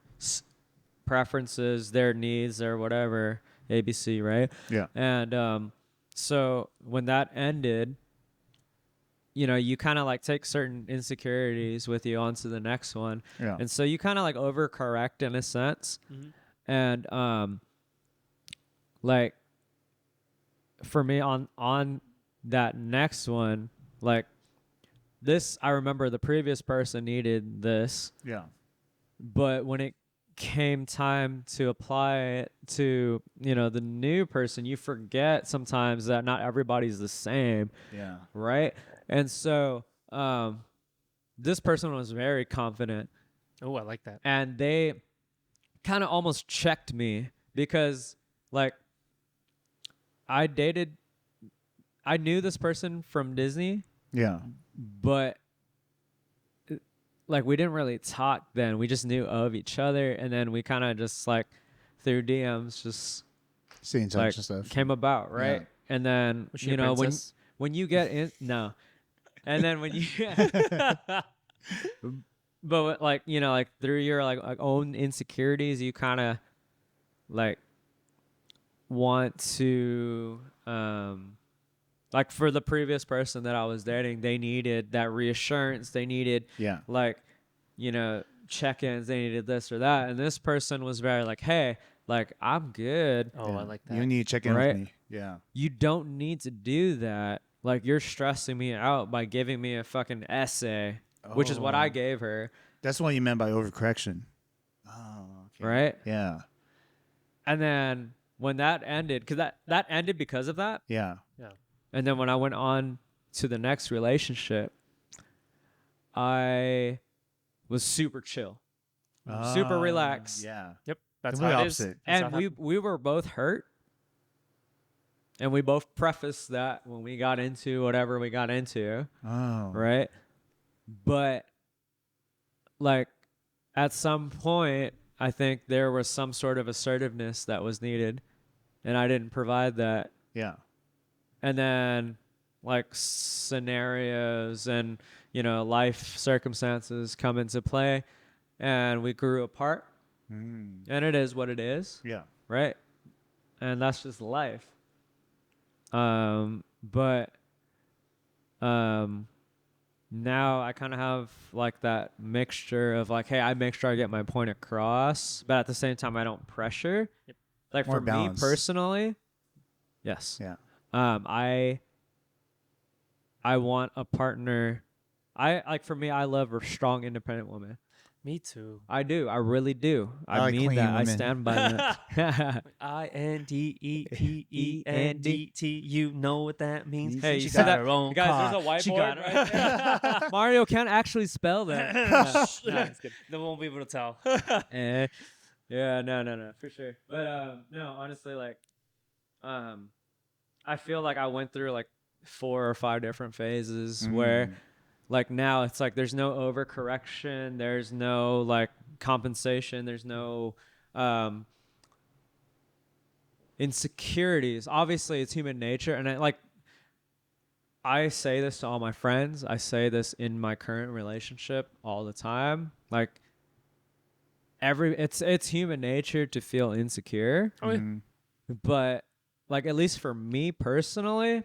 preferences, their needs, or whatever, ABC, right? Yeah. And so when that ended, you kind of like take certain insecurities with you onto the next one. Yeah. And so you kind of like overcorrect in a sense. And like for me on that next one, like this, I remember the previous person needed this, Yeah. but when it came time to apply it to, you know, the new person, you forget sometimes that not everybody's the same, Yeah. right? And so this person was very confident, Oh, I like that. and they kind of almost checked me because, like, I knew this person from Disney, Yeah. but like we didn't really talk then. We just knew of each other, and then we kind of just like through DMs just Stay in touch like and stuff. came about, right? Yeah. And then Was she you a know princess? when you get in no, and then when you but like you know like through your like own insecurities, you kind of like want to like for the previous person that I was dating, they needed that reassurance. They needed Yeah. like, you know, check-ins. They needed this or that. And this person was very like, hey, like I'm good. Oh, Yeah. I like that. You need to check in Right. with me. Yeah. You don't need to do that. Like you're stressing me out by giving me a fucking essay, which is what I Oh. gave her. That's what you meant by overcorrection. Oh, okay. Right. Yeah. And then when that ended, because that ended because of that. Yeah. Yeah. And then when I went on to the next relationship, I was super chill, super relaxed. Yeah. Yep. That's Complete how it is. opposite. That's And how it we were both hurt. And we both prefaced that when we got into whatever we got into, Oh. right? But like at some point, I think there was some sort of assertiveness that was needed, and I didn't provide that. Yeah. And then like scenarios and you know life circumstances come into play, and we grew apart, Mm. and it is what it is, Yeah. right? And that's just life. But now I kind of have like that mixture of like, hey, I make sure I get my point across, but at the same time I don't pressure. Yep. Like More for balance. me personally, yes. Yeah. I want a partner. I like for me, I love a strong, independent woman. Me too. I do. I really do. I I like mean clean that. I women. stand by that. INDEPENDT. You know what that means? Hey, she you see got that? her own Guys, car. there's a whiteboard She got right there. Mario can't actually spell that. No, it's good. They won't be able to tell. Eh. Yeah, no, for sure. But no, honestly, like, I feel like I went through like 4 or 5 different phases where, like, now it's like there's no overcorrection, there's no like compensation, there's no insecurities. Obviously, it's human nature, and I say this to all my friends. I say this in my current relationship all the time. Like, it's human nature to feel insecure. Oh, yeah. Mhm. But like at least for me personally,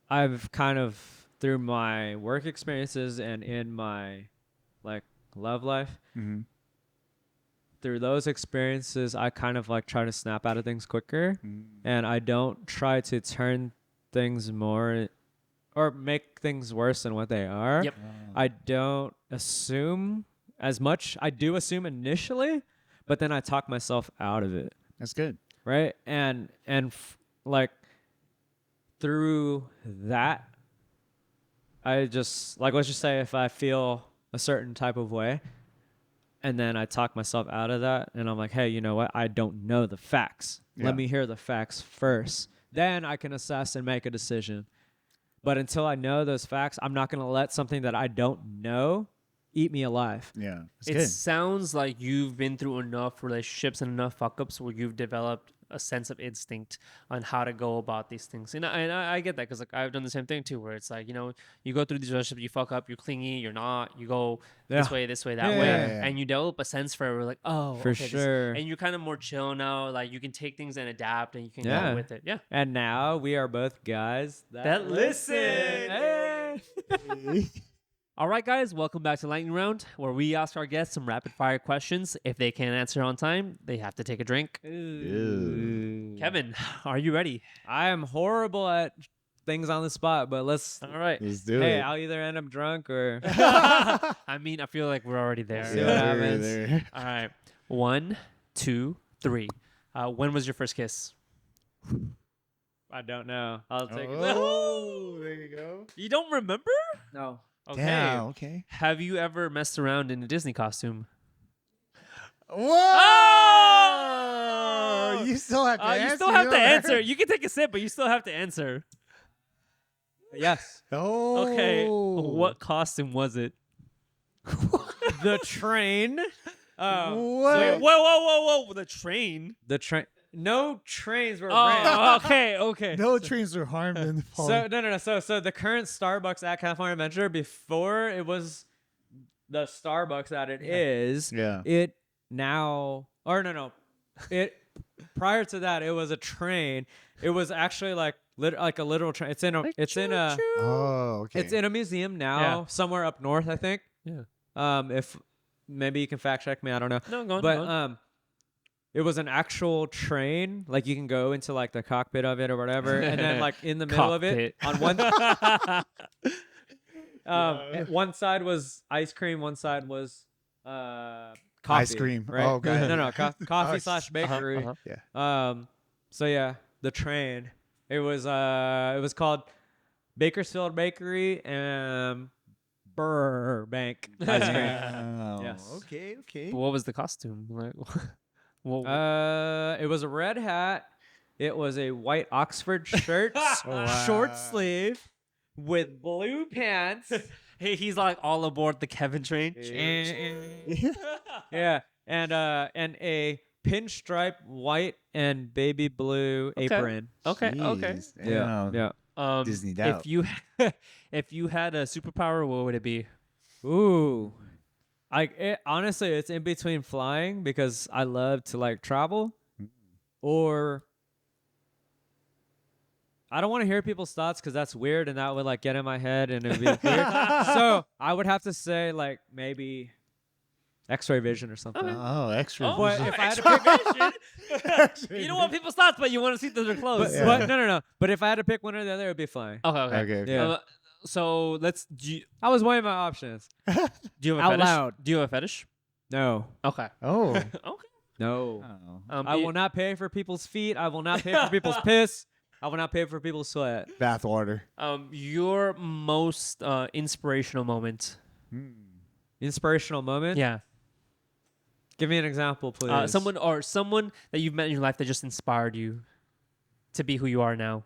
I've kind of through my work experiences and in my like love life, Mhm. through those experiences, I kind of like try to snap out of things quicker, and I don't try to turn things more or make things worse than what they are. Yep. I don't assume as much. I do assume initially, but then I talk myself out of it, That's good. right? And like through that, I just like let's just say if I feel a certain type of way, and then I talk myself out of that, and I'm like, hey, you know what? I don't know the facts. Yeah. Let me hear the facts first. Then I can assess and make a decision. But until I know those facts, I'm not going to let something that I don't know eat me alive. Yeah. It's It good. sounds like you've been through enough relationships and enough fuck ups where you've developed a sense of instinct on how to go about these things. And I get that because like I've done the same thing too, where it's like, you know, you go through these relationships, you fuck up, you're clingy, you're not, you go this way, that Yeah, way, yeah, yeah. and you develop a sense for like, oh, For okay, sure. and you're kind of more chill now. Like you can take things and adapt, and you can Yeah. go with it. Yeah. And now we are both guys That listen. Hey. All right, guys, welcome back to Lightning Round, where we ask our guests some rapid fire questions. If they can't answer on time, they have to take a drink. Ooh. Kevin, are you ready? I am horrible at things on the spot, but let's. All right. Let's do Hey, it. I'll either end up drunk or. I mean, I feel like we're already there. See what happens. There. All right. 1, 2, 3. When was your first kiss? I don't know. I'll take it. Oh, there you go. You don't remember? No. Okay. Yeah, okay. Have you ever messed around in a Disney costume? Whoa! Oh! You still have to answer. You still have to answer. You can take a sip, but you still have to answer. Yes. Oh. Okay. What costume was it? The train. What? Wait, whoa. The train. The train. No trains were ran. Oh, okay. No trains were harmed in the fall. So no. So the current Starbucks at California Adventure, before it was the Starbucks that it is. Yeah. It now, or no. It prior to that, it was a train. It was actually like a literal train. It's in a. It's in a. Oh, okay. It's in a museum now, Yeah. somewhere up north, I think. Yeah. If maybe you can fact check me, I don't know. No, go on. But it was an actual train. Like you can go into like the cockpit of it or whatever, and then like in the middle of it, on one one side was ice cream, one side was coffee. Ice cream. Right? Oh, God. No, coffee Oh, / bakery. Yeah. So yeah, the train. It was called Bakersfield Bakery and Burbank ice cream. Oh, Yes. Okay. What was the costume? Like, It was a red hat. It was a white Oxford shirt, short sleeve, with blue pants. hey, he's like all aboard the Kevin train. Yeah, and a pinstripe white and baby blue apron. Okay. Jeez. Yeah. Disneyed out. If you had a superpower, what would it be? Ooh. Honestly, it's in between flying because I love to like travel, or I don't want to hear people's thoughts because that's weird and that would like get in my head and it'd be weird. So I would have to say like maybe X-ray vision or something. Oh, extra. Oh, But vision. if I had to pick, You don't want people's thoughts, but you want to see through their clothes. but no. But if I had to pick one or the other, it'd be flying. Okay. Okay. Yeah. So let's. Do I was weighing my options. you have a Out fetish? loud. Do you have a fetish? No. Okay. Oh. Okay. No. Oh. I will not pay for people's feet. I will not pay for people's piss. I will not pay for people's sweat. Bath water. Your most inspirational moment. Inspirational moment? Yeah. Give me an example, please. Someone that you've met in your life that just inspired you to be who you are now.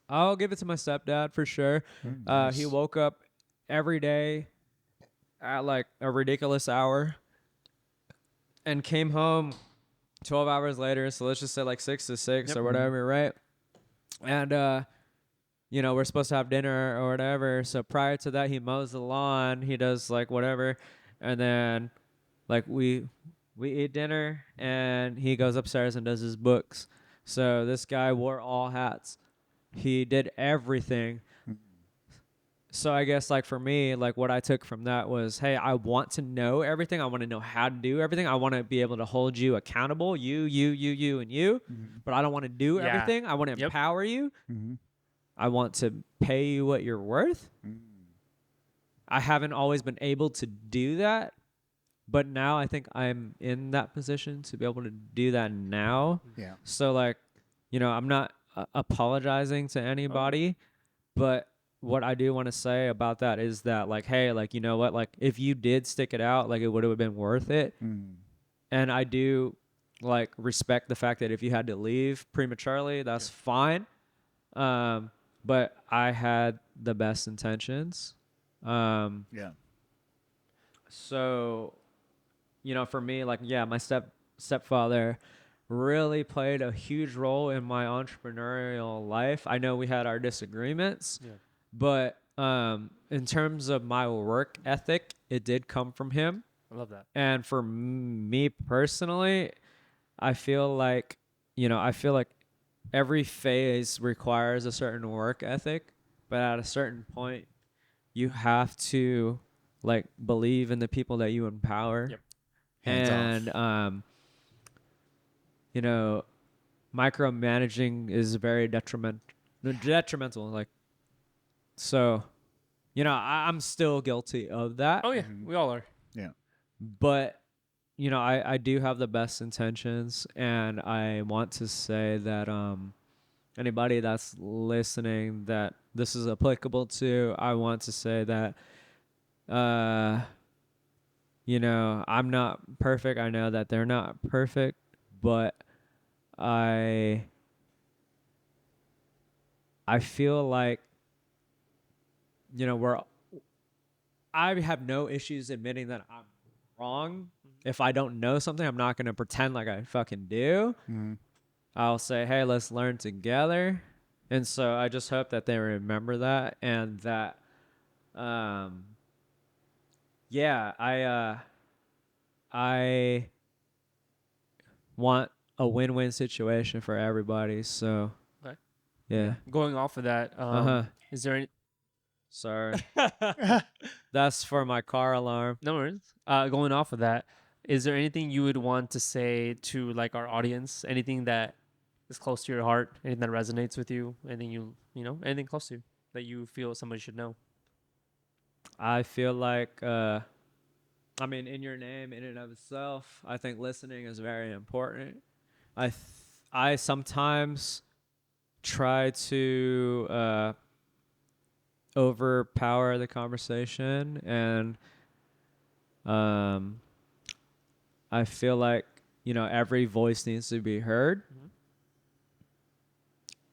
I'll give it to my stepdad for sure. He woke up every day at like a ridiculous hour and came home 12 hours later. So let's just say like 6 to 6 or whatever, right? And, we're supposed to have dinner or whatever. So prior to that, he mows the lawn. He does like whatever. And then like we eat dinner and he goes upstairs and does his books. So this guy wore all hats. He did everything. So I guess like for me, like what I took from that was, hey, I want to know everything. I want to know how to do everything. I want to be able to hold you accountable, you, and you. But I don't want to do Yeah. everything. I want to empower you. I want to pay you what you're worth. I haven't always been able to do that. But now I think I'm in that position to be able to do that now. Yeah. So like, I'm not apologizing to anybody, but what I do want to say about that is that like, hey, like, you know what, like if you did stick it out, like it would have been worth it. And I do like respect the fact that if you had to leave prematurely, that's fine. But I had the best intentions. Yeah. So, for me, like, yeah, my stepfather really played a huge role in my entrepreneurial life. I know we had our disagreements, but in terms of my work ethic, it did come from him. I love that. And for me personally, I feel like every phase requires a certain work ethic, but at a certain point, you have to like believe in the people that you empower. Yep. Hands off. and you know, micromanaging is very detrimental. Like, so, you know, I'm still guilty of that. Oh yeah, we all are. Yeah. But you know, I do have the best intentions, and I want to say that anybody that's listening that this is applicable to, I want to say that you know, I'm not perfect. I know that they're not perfect, but I feel like, you know, I have no issues admitting that I'm wrong. If I don't know something, I'm not going to pretend like I fucking do. I'll say, hey, let's learn together. And so I just hope that they remember that, and that, yeah, I want a win-win situation for everybody. So, Okay. yeah. Going off of that, is there any? Sorry. That's for my car alarm. No worries. Going off of that, is there anything you would want to say to like our audience? Anything that is close to your heart? Anything that resonates with you? Anything you know? Anything close to you that you feel somebody should know? I feel like, I mean, in your name, in and of itself, I think listening is very important. I sometimes try to overpower the conversation, and I feel like, you know, every voice needs to be heard,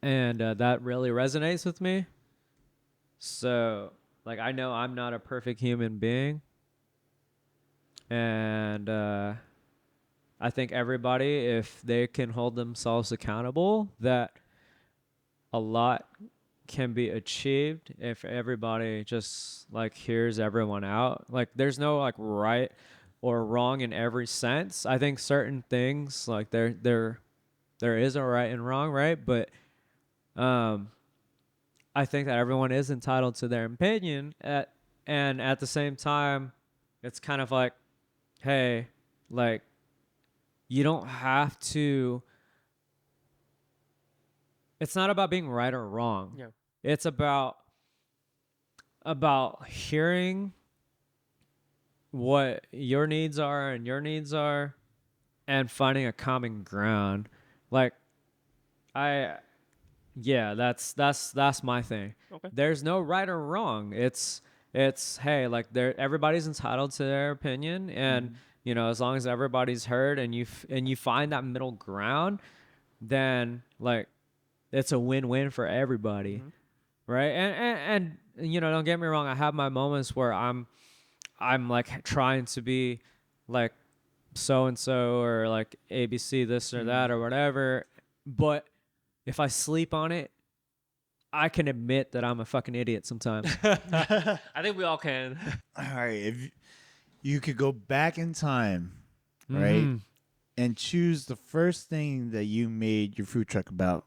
and that really resonates with me. So, like, I know I'm not a perfect human being, and I think everybody, if they can hold themselves accountable, that a lot can be achieved if everybody just like hears everyone out. Like, there's no like right or wrong in every sense. I think certain things, like, there is a right and wrong, right? But I think that everyone is entitled to their opinion, and at the same time, it's kind of like, hey, like, you don't have to. It's not about being right or wrong. Yeah. It's about hearing what your needs are and your needs are, and finding a common ground. Like, that's my thing. Okay. There's no right or wrong. It's hey, like, everybody's entitled to their opinion, and you know, as long as everybody's heard, and you find that middle ground, then like, it's a win-win for everybody. Right? And you know, don't get me wrong, I have my moments where I'm like trying to be like so and so, or like ABC this or that or whatever, but if I sleep on it, I can admit that I'm a fucking idiot sometimes. I think we all can. All right. If you could go back in time, right, and choose the first thing that you made your food truck about.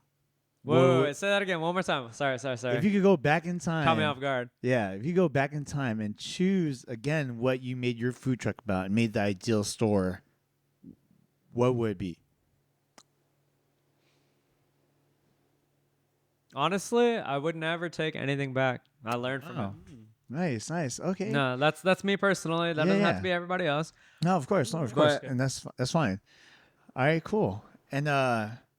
Wait, say that again one more time. Sorry. If you could go back in time, Caught me off guard. Yeah, if you go back in time and choose again what you made your food truck about and made the ideal store, what would it be? Honestly, I would never take anything back. I learned from it. Nice. Okay. No, that's me personally. That doesn't have to be everybody else. No, of course, and that's fine. All right, cool. And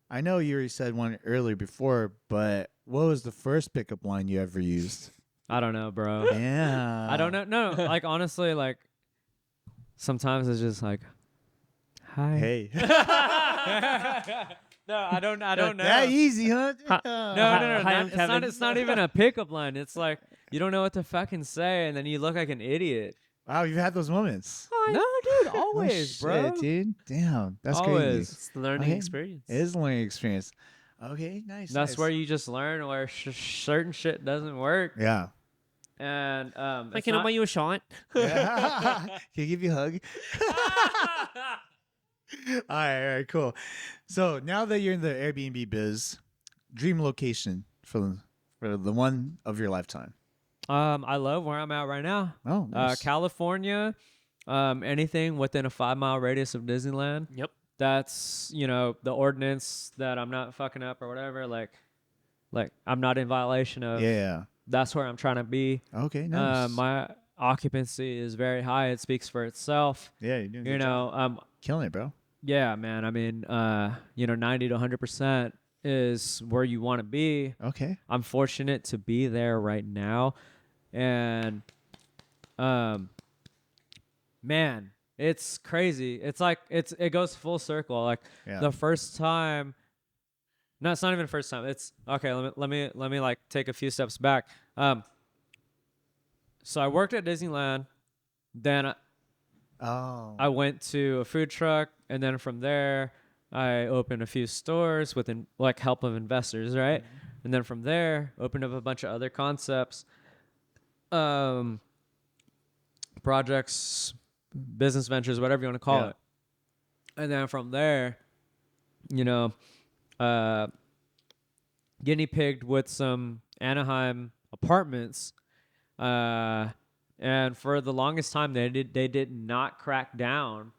I know you already said one earlier before, but what was the first pickup line you ever used? I don't know, bro. Yeah. I don't know. No, like, honestly, like, sometimes it's just like, hi. Hey. No, I don't know. That easy, huh? No. It's not even a pickup line. It's like, you don't know what to fucking say, and then you look like an idiot. Wow, you've had those moments. No, dude, always, Oh, bro. shit, dude. Damn, that's Always. crazy. It's the learning experience. It is a learning experience. Okay, nice. That's where you just learn where certain shit doesn't work. Yeah. And Like, can I buy you a shot? Yeah. Can I give you a hug? All right, cool. So now that you're in the Airbnb biz, dream location for the one of your lifetime. I love where I'm at right now. Oh, nice. California. anything within a 5-mile radius of Disneyland. Yep. That's, you know, the ordinance that I'm not fucking up or whatever. Like I'm not in violation of. Yeah. That's where I'm trying to be. Okay, nice. My occupancy is very high. It speaks for itself. Yeah, you're doing a You good job. know, Killing it, bro. yeah, man. I mean, you know, 90 to 100% is where you want to be. Okay. I'm fortunate to be there right now. And, man, it's crazy. It's like, it goes full circle. Like Yeah. the first time, no, it's not even the first time. It's okay. Let me like take a few steps back. So I worked at Disneyland, then I went to a food truck, and then from there I opened a few stores with like help of investors, right? Mm-hmm. And then from there opened up a bunch of other concepts, projects, business ventures, whatever you want to call it. And then from there, you know, guinea pigged with some Anaheim apartments, and for the longest time they did not crack down,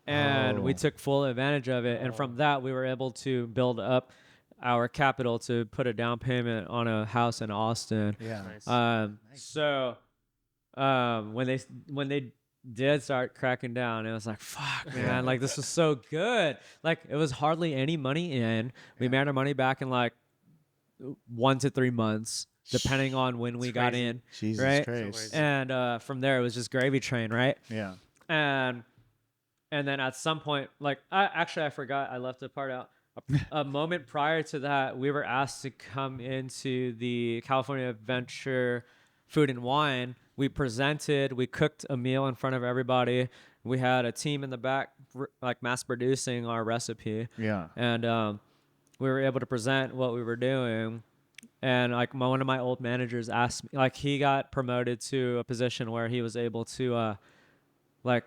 and we took full advantage of it. And from that, we were able to build up our capital to put a down payment on a house in Austin. Yeah. Nice. So when they did start cracking down, it was like, fuck, man, like this was so good. Like it was hardly any money in. We made our money back in like 1 to 3 months, depending on when we got in. Jesus right? Christ. And from there, it was just gravy train, right? Yeah. And then at some point, like I forgot, I left a part out. A moment prior to that, we were asked to come into the California Adventure Food and Wine. We presented, we cooked a meal in front of everybody. We had a team in the back, like mass producing our recipe. Yeah. And we were able to present what we were doing. And like one of my old managers asked me, like he got promoted to a position where he was able to like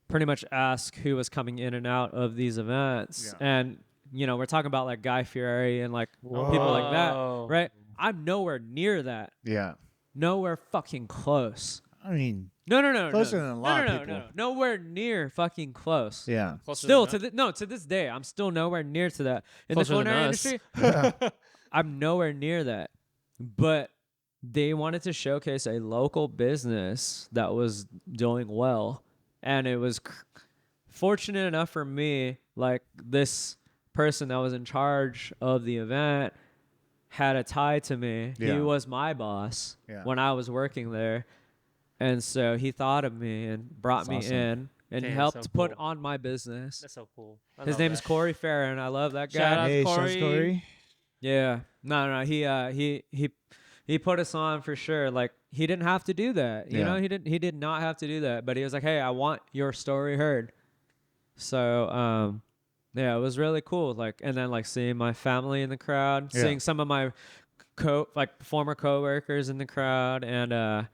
pretty much ask who was coming in and out of these events. Yeah. And, you know, we're talking about like Guy Fieri and like people like that, Whoa. right? I'm nowhere near that. Yeah. Nowhere fucking close. I mean, No. Closer than a lot of no, people. no. Nowhere near fucking close. yeah. Closer Still than to this day, I'm still nowhere near to that. In Closer the than culinary us. industry, I'm nowhere near that. But they wanted to showcase a local business that was doing well, and it was fortunate enough for me, like this person that was in charge of the event had a tie to me. Yeah. He was my boss Yeah. when I was working there. And so he thought of me and brought That's me awesome. in and Damn, helped so put cool. on my business. That's so cool. I His love name is that. Corey Farron. I love that guy. Shout out Hey, Corey. Chef's Corey. Yeah. No. He put us on for sure. Like he didn't have to do that. You Yeah. know, he did not have to do that. But he was like, hey, I want your story heard. So yeah, it was really cool. Like, and then like seeing my family in the crowd, Yeah. seeing some of my former coworkers in the crowd, and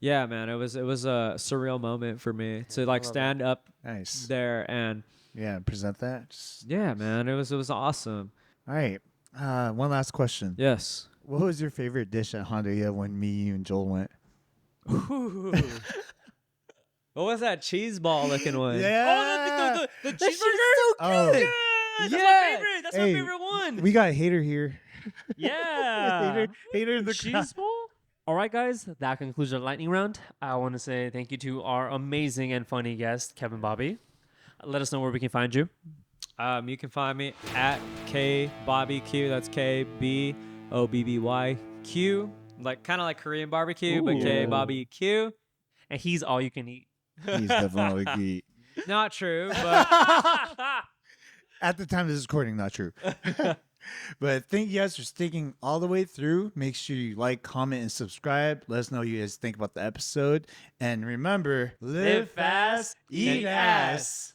yeah, man, it was a surreal moment for me to like love stand up Nice. there, and Yeah. Present that. yeah, man, it was awesome. All right. One last question. Yes. What was your favorite dish at Honda when me, you, and Joel went? What was that cheese ball looking one? Yeah. The That shit's cheeseburger. Oh, That's Yeah. my favorite. That's Hey, my favorite one. we got a hater here. Yeah. hater in the crowd. Cheese ball. All right, guys, that concludes our lightning round. I want to say thank you to our amazing and funny guest, Kevin Bobby. Let us know where we can find you. You can find me at KBobbyQ. That's KBOBBYQ. Like kind of like Korean barbecue, but Ooh. KBobbyQ. And he's all you can eat. He's definitely geek. Not true, but At the time of this recording, not true. But thank you guys for sticking all the way through. Make sure you like, comment, and subscribe. Let us know what you guys think about the episode. And remember, live fast, eat ass.